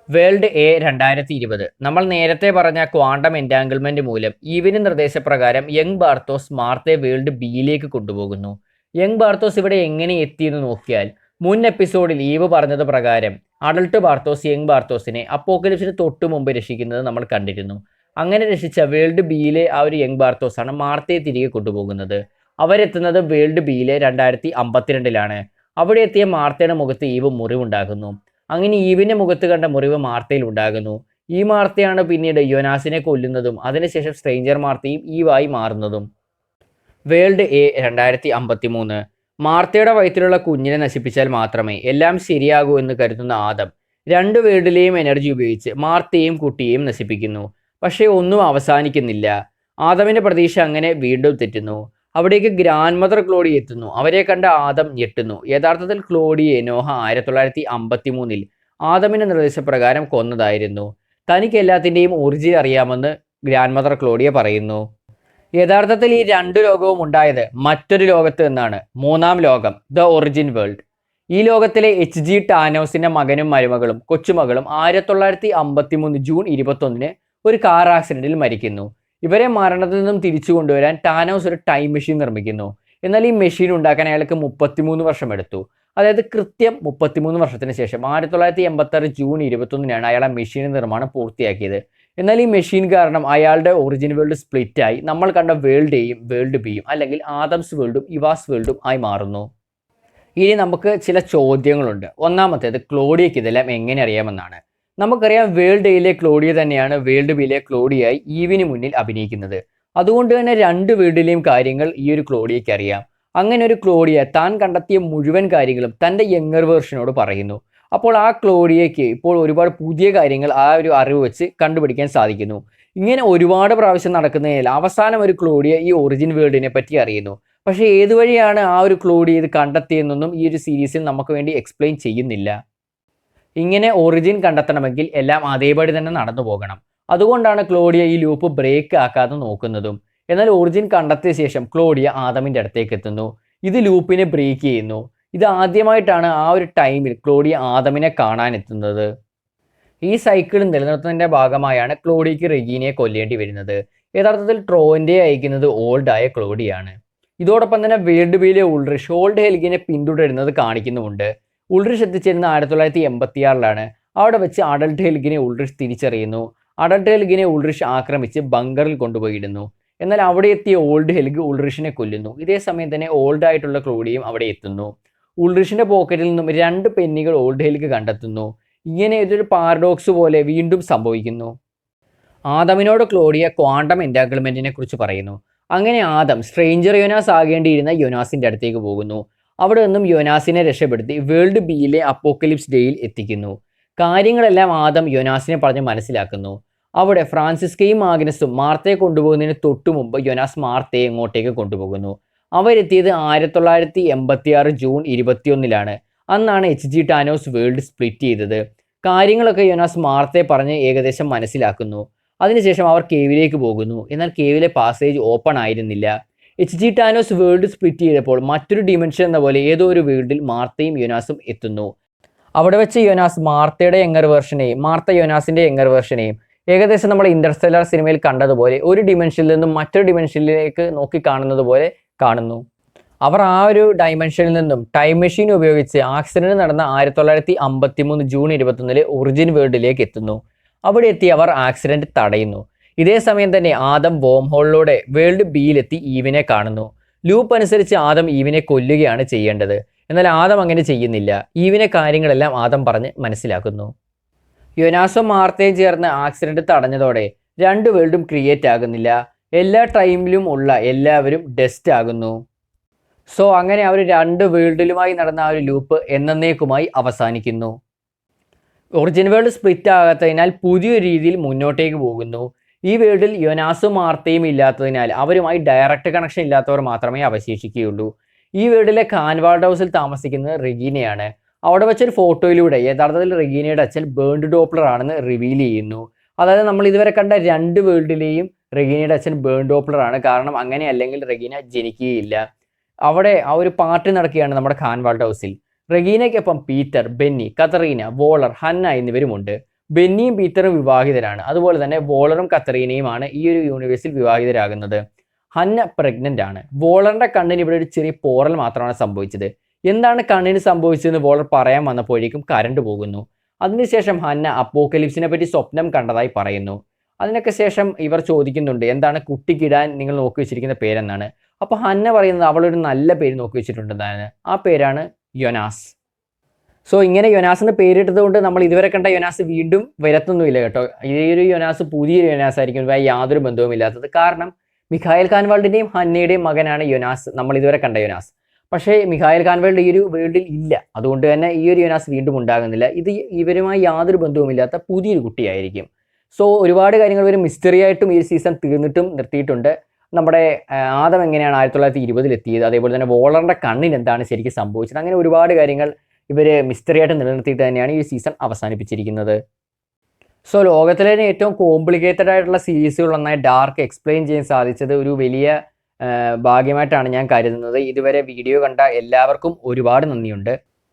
Speaker 1: World A 2020. നമ്മൾ നേരത്തെ പറഞ്ഞ ക്വാണ്ടം എൻറ്റാങ്കിൾമെന്റ് മൂലം ഈവിന് നിർദ്ദേശപ്രകാരം യങ് ബാർത്തോസ് മാർത്തയെ വേൾഡ് ബിയിലേക്ക് കൊണ്ടുപോകുന്നു. യങ് ബാർത്തോസ് ഇവിടെ എങ്ങനെ എത്തിയെന്ന് നോക്കിയാൽ മുൻ എപ്പിസോഡിൽ ഈവ് പറഞ്ഞത് പ്രകാരം അഡൾട്ട് ബാർത്തോസ് യങ് ബാർത്തോസിനെ അപ്പോക്കലിപ്സിന് തൊട്ടു മുമ്പ് രക്ഷിക്കുന്നത് നമ്മൾ കണ്ടിരുന്നു. അങ്ങനെ രക്ഷിച്ച വേൾഡ് ബിയിലെ ആ ഒരു യങ് ബാർത്തോസാണ് മാർത്തയെ തിരികെ കൊണ്ടുപോകുന്നത്. അവരെത്തുന്നത് വേൾഡ് ബിയിലെ 2052 അവിടെ എത്തിയ മാർത്തയുടെ മുഖത്ത് ഈവ് മുറിവുണ്ടാകുന്നു. അങ്ങനെ ഈവിന്റെ മുഖത്ത് കണ്ട മുറിവ് മാർത്തയിൽ ഉണ്ടാകുന്നു. ഈ മാർത്തയാണ് പിന്നീട് യോനാസിനെ കൊല്ലുന്നതും അതിനുശേഷം സ്ട്രേഞ്ചർ മാർത്തയും ഈവായി മാറുന്നതും. World A 2053. മാർത്തയുടെ വയറ്റിലുള്ള കുഞ്ഞിനെ നശിപ്പിച്ചാൽ മാത്രമേ എല്ലാം ശരിയാകൂ എന്ന് കരുതുന്ന ആദം രണ്ട് വേൾഡിലെയും എനർജി ഉപയോഗിച്ച് മാർത്തയെയും കുട്ടിയെയും നശിപ്പിക്കുന്നു. പക്ഷേ ഒന്നും അവസാനിക്കുന്നില്ല. ആദമിന്റെ പ്രതീക്ഷ അങ്ങനെ വീണ്ടും തെറ്റുന്നു. അവിടേക്ക് ഗ്രാൻഡ് മദർ ക്ലോഡിയ എത്തുന്നു. അവരെ കണ്ട ആദം ഞെട്ടുന്നു. യഥാർത്ഥത്തിൽ ക്ലോഡിയെ നോഹ 1953 ആദമിന്റെ നിർദ്ദേശപ്രകാരം കൊന്നതായിരുന്നു. തനിക്ക് എല്ലാത്തിൻ്റെയും ഒറിജിൻ അറിയാമെന്ന് ഗ്രാൻഡ് മദർ ക്ലോഡിയ പറയുന്നു. യഥാർത്ഥത്തിൽ ഈ രണ്ട് ലോകവും ഉണ്ടായത് മറ്റൊരു ലോകത്ത് നിന്നാണ്, മൂന്നാം ലോകം, ദ ഒറിജിൻ വേൾഡ്. ഈ ലോകത്തിലെ HG ടാനോസിന്റെ മകനും മരുമകളും കൊച്ചുമകളും 1953 ജൂൺ 21 ഒരു കാർ ആക്സിഡന്റിൽ മരിക്കുന്നു. ഇവരെ മരണത്തിൽ നിന്നും തിരിച്ചു കൊണ്ടുവരാൻ ടാനോസ് ഒരു ടൈം മെഷീൻ നിർമ്മിക്കുന്നു. എന്നാൽ ഈ മെഷീൻ ഉണ്ടാക്കാൻ അയാൾക്ക് 33 വർഷം എടുത്തു. അതായത് കൃത്യം 33 വർഷത്തിന് ശേഷം 1986 ജൂൺ 21 അയാൾ ആ മെഷീൻ നിർമ്മാണം പൂർത്തിയാക്കിയത്. എന്നാൽ ഈ മെഷീൻ കാരണം അയാളുടെ ഒറിജിൻ വേൾഡ് സ്പ്ലിറ്റായി നമ്മൾ കണ്ട വേൾഡ് എയും വേൾഡ് ബിയും അല്ലെങ്കിൽ ആദംസ് വേൾഡും ഇവാസ് വേൾഡും ആയി മാറുന്നു. ഇനി നമുക്ക് ചില ചോദ്യങ്ങളുണ്ട്. ഒന്നാമത്തേത്, ക്ലോഡിയയ്ക്ക് ഇതെല്ലാം എങ്ങനെ അറിയാമെന്നാണ്. നമുക്കറിയാം വേൾഡ് എയിലെ ക്ലോഡിയ തന്നെയാണ് വേൾഡ് ബിയിലെ ക്ലോഡിയായി ഈവിന് മുന്നിൽ അഭിനയിക്കുന്നത്. അതുകൊണ്ട് തന്നെ രണ്ട് വേൾഡിലെയും കാര്യങ്ങൾ ഈ ഒരു ക്ലോഡിയയ്ക്ക് അറിയാം. അങ്ങനെ ഒരു ക്ലോഡിയ താൻ കണ്ടെത്തിയ മുഴുവൻ കാര്യങ്ങളും തൻ്റെ യങ്ങർ വേർഷനോട് പറയുന്നു. അപ്പോൾ ആ ക്ലോഡിയയ്ക്ക് ഇപ്പോൾ ഒരുപാട് പുതിയ കാര്യങ്ങൾ ആ ഒരു അറിവ് വെച്ച് കണ്ടുപിടിക്കാൻ സാധിക്കുന്നു. ഇങ്ങനെ ഒരുപാട് പ്രാവശ്യം നടക്കുന്നതിനാൽ അവസാനം ഒരു ക്ലോഡിയ ഈ ഒറിജിൻ വേൾഡിനെ പറ്റി അറിയുന്നു. പക്ഷേ ഏതുവഴിയാണ് ആ ഒരു ക്ലോഡിയ ഇത് കണ്ടെത്തിയെന്നൊന്നും ഈ ഒരു സീരീസിൽ നമുക്ക് വേണ്ടി എക്സ്പ്ലെയിൻ ചെയ്യുന്നില്ല. ഇങ്ങനെ ഒറിജിൻ കണ്ടെത്തണമെങ്കിൽ എല്ലാം അതേപടി തന്നെ നടന്നു പോകണം. അതുകൊണ്ടാണ് ക്ലോഡിയ ഈ ലൂപ്പ് ബ്രേക്ക് ആക്കാതെ നോക്കുന്നതും. എന്നാൽ ഒറിജിൻ കണ്ടെത്തിയ ശേഷം ക്ലോഡിയ ആദമിൻ്റെ അടുത്തേക്ക് എത്തുന്നു. ഇത് ലൂപ്പിനെ ബ്രേക്ക് ചെയ്യുന്നു. ഇത് ആദ്യമായിട്ടാണ് ആ ഒരു ടൈമിൽ ക്ലോഡിയ ആദമിനെ കാണാൻ എത്തുന്നത്. ഈ സൈക്കിൾ നിലനിർത്തുന്നതിൻ്റെ ഭാഗമായാണ് ക്ലോഡിയയ്ക്ക് റെഗീനയെ കൊല്ലേണ്ടി വരുന്നത്. യഥാർത്ഥത്തിൽ ട്രോയിൻ്റെ അയക്കുന്നത് ഓൾഡായ ക്ലോഡിയാണ്. ഇതോടൊപ്പം തന്നെ വേൾഡ് ബിയിലെ ഉൾറിഷ് ഓൾഡ് ഹെൽഗിനെ പിന്തുടരുന്നത് കാണിക്കുന്നുമുണ്ട്. ഉൾറിഷ് എത്തിച്ചേരുന്ന 1986 അവിടെ വെച്ച് അഡൾട്ട് ഹെൽഗിനെ ഉൾറിഷ് തിരിച്ചറിയുന്നു. അഡൾട്ട് ഹെൽഗിനെ ഉൾറിഷ് ആക്രമിച്ച് ബങ്കറിൽ കൊണ്ടുപോയിടുന്നു. എന്നാൽ അവിടെ എത്തിയ ഓൾഡ് ഹെൽഗ് ഉൾറിഷിനെ കൊല്ലുന്നു. ഇതേ സമയം തന്നെ ഓൾഡ് ആയിട്ടുള്ള ക്ലോഡിയയും അവിടെ എത്തുന്നു. ഉൾറിഷിന്റെ പോക്കറ്റിൽ നിന്നും 2 പെന്നികൾ ഓൾഡ് ഹെൽഗ് കണ്ടെത്തുന്നു. ഇങ്ങനെ ഇതൊരു പാരഡോക്സ് പോലെ വീണ്ടും സംഭവിക്കുന്നു. ആദമിനോട് ക്ലോഡിയ ക്വാണ്ടം എൻറ്റാങ്കിൾമെന്റിനെ കുറിച്ച് പറയുന്നു. അങ്ങനെ ആദം സ്ട്രേഞ്ചർ യോനാസ് ആകേണ്ടിയിരുന്ന യോനാസിന്റെ അടുത്തേക്ക് പോകുന്നു. അവിടെ നിന്നും യോനാസിനെ രക്ഷപ്പെടുത്തി വേൾഡ് ബിയിലെ അപ്പോക്കലിപ്സ് ഡേയിൽ എത്തിക്കുന്നു. കാര്യങ്ങളെല്ലാം ആദം യോനാസിനെ പറഞ്ഞ് മനസ്സിലാക്കുന്നു. അവിടെ ഫ്രാൻസിസ്കയും മാഗ്നസും മാർത്തയെ കൊണ്ടുപോകുന്നതിന് തൊട്ടു മുമ്പ് യോനാസ് മാർത്തയെ എങ്ങോട്ടേക്ക് കൊണ്ടുപോകുന്നു. അവരെത്തിയത് 1986 ജൂൺ 21 അന്നാണ് HG ടാനോസ് വേൾഡ് സ്പ്ലിറ്റ് ചെയ്തത്. കാര്യങ്ങളൊക്കെ യോനാസ് മാർത്തയെ പറഞ്ഞ് ഏകദേശം മനസ്സിലാക്കുന്നു. അതിനുശേഷം അവർ കേവിലേക്ക് പോകുന്നു. എന്നാൽ കേവിലെ പാസേജ് ഓപ്പൺ ആയിരുന്നില്ല. HG ടാനോസ് വേൾഡ് സ്പ്ലിറ്റ് ചെയ്തപ്പോൾ മറ്റൊരു ഡിമെൻഷൻ എന്ന പോലെ ഏതോ ഒരു വേൾഡിൽ മാർത്തയും യോനാസും എത്തുന്നു. അവിടെ വെച്ച് യോനാസ് മാർത്തയുടെ യങ്ങർ വേർഷനെയും മാർത്ത യോനാസിൻ്റെ യങ്ങർ വേർഷനെയും ഏകദേശം നമ്മൾ ഇൻ്റർസ്റ്റെല്ലാർ സിനിമയിൽ കണ്ടതുപോലെ ഒരു ഡിമെൻഷനിൽ നിന്നും മറ്റൊരു ഡിമെൻഷനിലേക്ക് നോക്കി കാണുന്നത് പോലെ കാണുന്നു. അവർ ആ ഒരു ഡൈമെൻഷനിൽ നിന്നും ടൈം മെഷീൻ ഉപയോഗിച്ച് ആക്സിഡന്റ് നടന്ന 1953 ജൂൺ 21 ഒറിജിൻ വേൾഡിലേക്ക് എത്തുന്നു. അവിടെ എത്തി അവർ ആക്സിഡന്റ് തടയുന്നു. ഇതേ സമയം തന്നെ ആദം വോം ഹോളിലൂടെ വേൾഡ് ബിയിലെത്തി ഈവിനെ കാണുന്നു. ലൂപ്പ് അനുസരിച്ച് ആദം ഈവിനെ കൊല്ലുകയാണ് ചെയ്യേണ്ടത്. എന്നാൽ ആദം അങ്ങനെ ചെയ്യുന്നില്ല. ഈവിനെ കാര്യങ്ങളെല്ലാം ആദം പറഞ്ഞ് മനസ്സിലാക്കുന്നു. യോനാസും മാർത്തയും ചേർന്ന് ആക്സിഡന്റ് തടഞ്ഞതോടെ രണ്ട് വേൾഡും ക്രിയേറ്റ് ആകുന്നില്ല. എല്ലാ ടൈമിലും ഉള്ള എല്ലാവരും ഡസ്റ്റ് ആകുന്നു. സോ അങ്ങനെ അവർ രണ്ട് വേൾഡിലുമായി നടന്ന ആ ഒരു ലൂപ്പ് എന്നേക്കുമായി അവസാനിക്കുന്നു. ഒറിജിൻ വേൾഡ് സ്പ്ലിറ്റ് ആകാത്തതിനാൽ പുതിയൊരു രീതിയിൽ മുന്നോട്ടേക്ക് പോകുന്നു. ഈ വേൾഡിൽ യോനാസും മാർത്തയും ഇല്ലാത്തതിനാൽ അവരുമായി ഡയറക്റ്റ് കണക്ഷൻ ഇല്ലാത്തവർ മാത്രമേ അവശേഷിക്കുകയുള്ളൂ. ഈ വേൾഡിലെ കാൻവാൾഡ് ഹൗസിൽ താമസിക്കുന്നത് റെഗീനയാണ്. അവിടെ വെച്ചൊരു ഫോട്ടോയിലൂടെ യഥാർത്ഥത്തിൽ റെഗീനയുടെ അച്ഛൻ ബേൺഡ് ഡോപ്ലർ ആണെന്ന് റിവീൽ ചെയ്യുന്നു. അതായത് നമ്മൾ ഇതുവരെ കണ്ട രണ്ട് വേൾഡിലെയും റെഗീനയുടെ അച്ഛൻ ബേൺഡ് ഡോപ്ലർ ആണ്. കാരണം അങ്ങനെ അല്ലെങ്കിൽ റെഗീന ജനിക്കുകയില്ല. അവിടെ ആ ഒരു പാർട്ടി നടക്കുകയാണ് നമ്മുടെ കാൻവാൾഡ് ഹൗസിൽ. റെഗീനയ്ക്കൊപ്പം പീറ്റർ, ബെന്നി, കത്തറീന, വോളർ, ഹന്ന എന്നിവരുമുണ്ട്. ബെന്നിയും പീറ്ററും വിവാഹിതരാണ്. അതുപോലെ തന്നെ വോളറും കത്തറീനയുമാണ് ഈ ഒരു യൂണിവേഴ്സിൽ വിവാഹിതരാകുന്നത്. ഹന്ന പ്രഗ്നൻ്റ് ആണ്. വോളറിൻ്റെ കണ്ണിന് ഇവിടെ ഒരു ചെറിയ പോറൽ മാത്രമാണ് സംഭവിച്ചത്. എന്താണ് കണ്ണിന് സംഭവിച്ചതെന്ന് വോളർ പറയാൻ വന്നപ്പോഴേക്കും കറണ്ട് പോകുന്നു. അതിനുശേഷം ഹന്ന അപ്പോക്കലിപ്സിനെ പറ്റി സ്വപ്നം കണ്ടതായി പറയുന്നു. അതിനൊക്കെ ശേഷം ഇവർ ചോദിക്കുന്നുണ്ട് എന്താണ് കുട്ടിക്കിടാൻ നിങ്ങൾ നോക്കി വെച്ചിരിക്കുന്ന പേരെന്നാണ്. അപ്പോൾ ഹന്ന പറയുന്നത് അവളൊരു നല്ല പേര് നോക്കി വെച്ചിട്ടുണ്ടെന്നാണ്. ആ പേരാണ് യോനാസ്. സോ ഇങ്ങനെ യോനാസ് എന്ന് പേരിട്ടത് കൊണ്ട് നമ്മൾ ഇതുവരെ കണ്ട യോനാസ് വീണ്ടും വരത്തൊന്നുമില്ല കേട്ടോ. ഈ ഒരു യോനാസ് പുതിയൊരു യോനാസ് ആയിരിക്കും, യാതൊരു ബന്ധവുമില്ലാത്തത്. കാരണം മിഖായൽ കാൻവാൾഡിൻ്റെയും ഹന്നയുടെയും മകനാണ് യോനാസ്, നമ്മൾ ഇതുവരെ കണ്ട യോനാസ്. പക്ഷേ മിഖായൽ കാൻവാൾഡ് ഈ ഒരു വേൾഡിൽ ഇല്ല. അതുകൊണ്ട് തന്നെ ഈ ഒരു യോനാസ് വീണ്ടും ഉണ്ടാകുന്നില്ല. ഇത് ഇവരുമായി യാതൊരു ബന്ധവുമില്ലാത്ത പുതിയൊരു കുട്ടിയായിരിക്കും. സോ ഒരുപാട് കാര്യങ്ങൾ ഒരു മിസ്റ്ററി ആയിട്ടും ഈ സീസൺ തീർന്നിട്ടും നിർത്തിയിട്ടുണ്ട്. നമ്മുടെ ആദം എങ്ങനെയാണ് 1920 എത്തിയത്, അതേപോലെ തന്നെ വോളറിൻ്റെ കണ്ണിന് എന്താണ് ശരിക്കും സംഭവിച്ചത്, അങ്ങനെ ഒരുപാട് കാര്യങ്ങൾ ഇവർ മിസ്റ്ററി ആയിട്ട് നിലനിർത്തിയിട്ട് തന്നെയാണ് ഈ സീസൺ അവസാനിപ്പിച്ചിരിക്കുന്നത്. സോ ലോകത്തിലെ ഏറ്റവും കോംപ്ലിക്കേറ്റഡ് ആയിട്ടുള്ള സീരീസുകളൊന്നായി ഡാർക്ക് എക്സ്പ്ലെയിൻ ചെയ്യാൻ സാധിച്ചത് ഒരു വലിയ ഭാഗ്യമായിട്ടാണ് ഞാൻ കരുതുന്നത്. ഇതുവരെ വീഡിയോ കണ്ട എല്ലാവർക്കും ഒരുപാട് നന്ദിയുണ്ട്.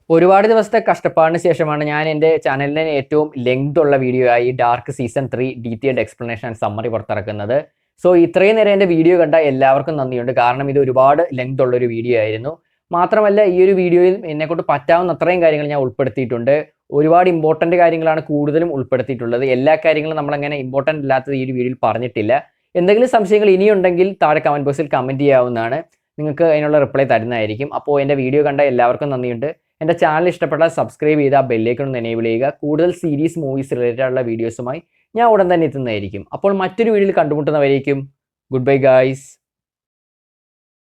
Speaker 1: ഒരുപാട് ദിവസത്തെ കഷ്ടപ്പാടിന് ശേഷമാണ് ഞാൻ എൻ്റെ ചാനലിലെ ഏറ്റവും ലെങ്ത് ഉള്ള വീഡിയോ ആയി dark season 3 detailed explanation and summary പുറത്തിറക്കുന്നത്. സോ ഇത്രയും നേരം എൻ്റെ വീഡിയോ കണ്ട എല്ലാവർക്കും നന്ദിയുണ്ട്. കാരണം ഇത് ഒരുപാട് ലെങ്ത് ഉള്ളൊരു വീഡിയോ ആയിരുന്നു. മാത്രമല്ല ഈ ഒരു വീഡിയോയിൽ എന്നെക്കൊണ്ട് പറ്റാവുന്ന അത്രയും കാര്യങ്ങൾ ഞാൻ ഉൾപ്പെടുത്തിയിട്ടുണ്ട്. ഒരുപാട് ഇമ്പോർട്ടൻ്റ് കാര്യങ്ങളാണ് കൂടുതലും ഉൾപ്പെടുത്തിയിട്ടുള്ളത്. എല്ലാ കാര്യങ്ങളും നമ്മളങ്ങനെ ഇമ്പോർട്ടൻ്റ് അല്ലാത്തത് ഈ ഒരു വീഡിയോയിൽ പറഞ്ഞിട്ടില്ല. എന്തെങ്കിലും സംശയങ്ങൾ ഇനിയുണ്ടെങ്കിൽ താഴെ കമൻറ്റ് ബോക്സിൽ കമൻറ്റ് ചെയ്യാവുന്നതാണ്. നിങ്ങൾക്ക് അതിനുള്ള റിപ്ലൈ തരുന്നതായിരിക്കും. അപ്പോൾ എൻ്റെ വീഡിയോ കണ്ട എല്ലാവർക്കും നന്ദിയുണ്ട്. എൻ്റെ ചാനൽ ഇഷ്ടപ്പെട്ടാൽ സബ്സ്ക്രൈബ് ചെയ്താൽ ബെല്ലൈക്കൺ ഒന്ന് എനേബിൾ ചെയ്യുക. കൂടുതൽ സീരീസ് മൂവീസ് റിലേറ്റഡ് ആയിട്ടുള്ള വീഡിയോസുമായി ഞാൻ ഉടൻ തന്നെ എത്തുന്നതായിരിക്കും. അപ്പോൾ മറ്റൊരു വീഡിയോയിൽ കണ്ടുമുട്ടുന്നവരേക്കും ഗുഡ് ബൈ ഗായ്സ്.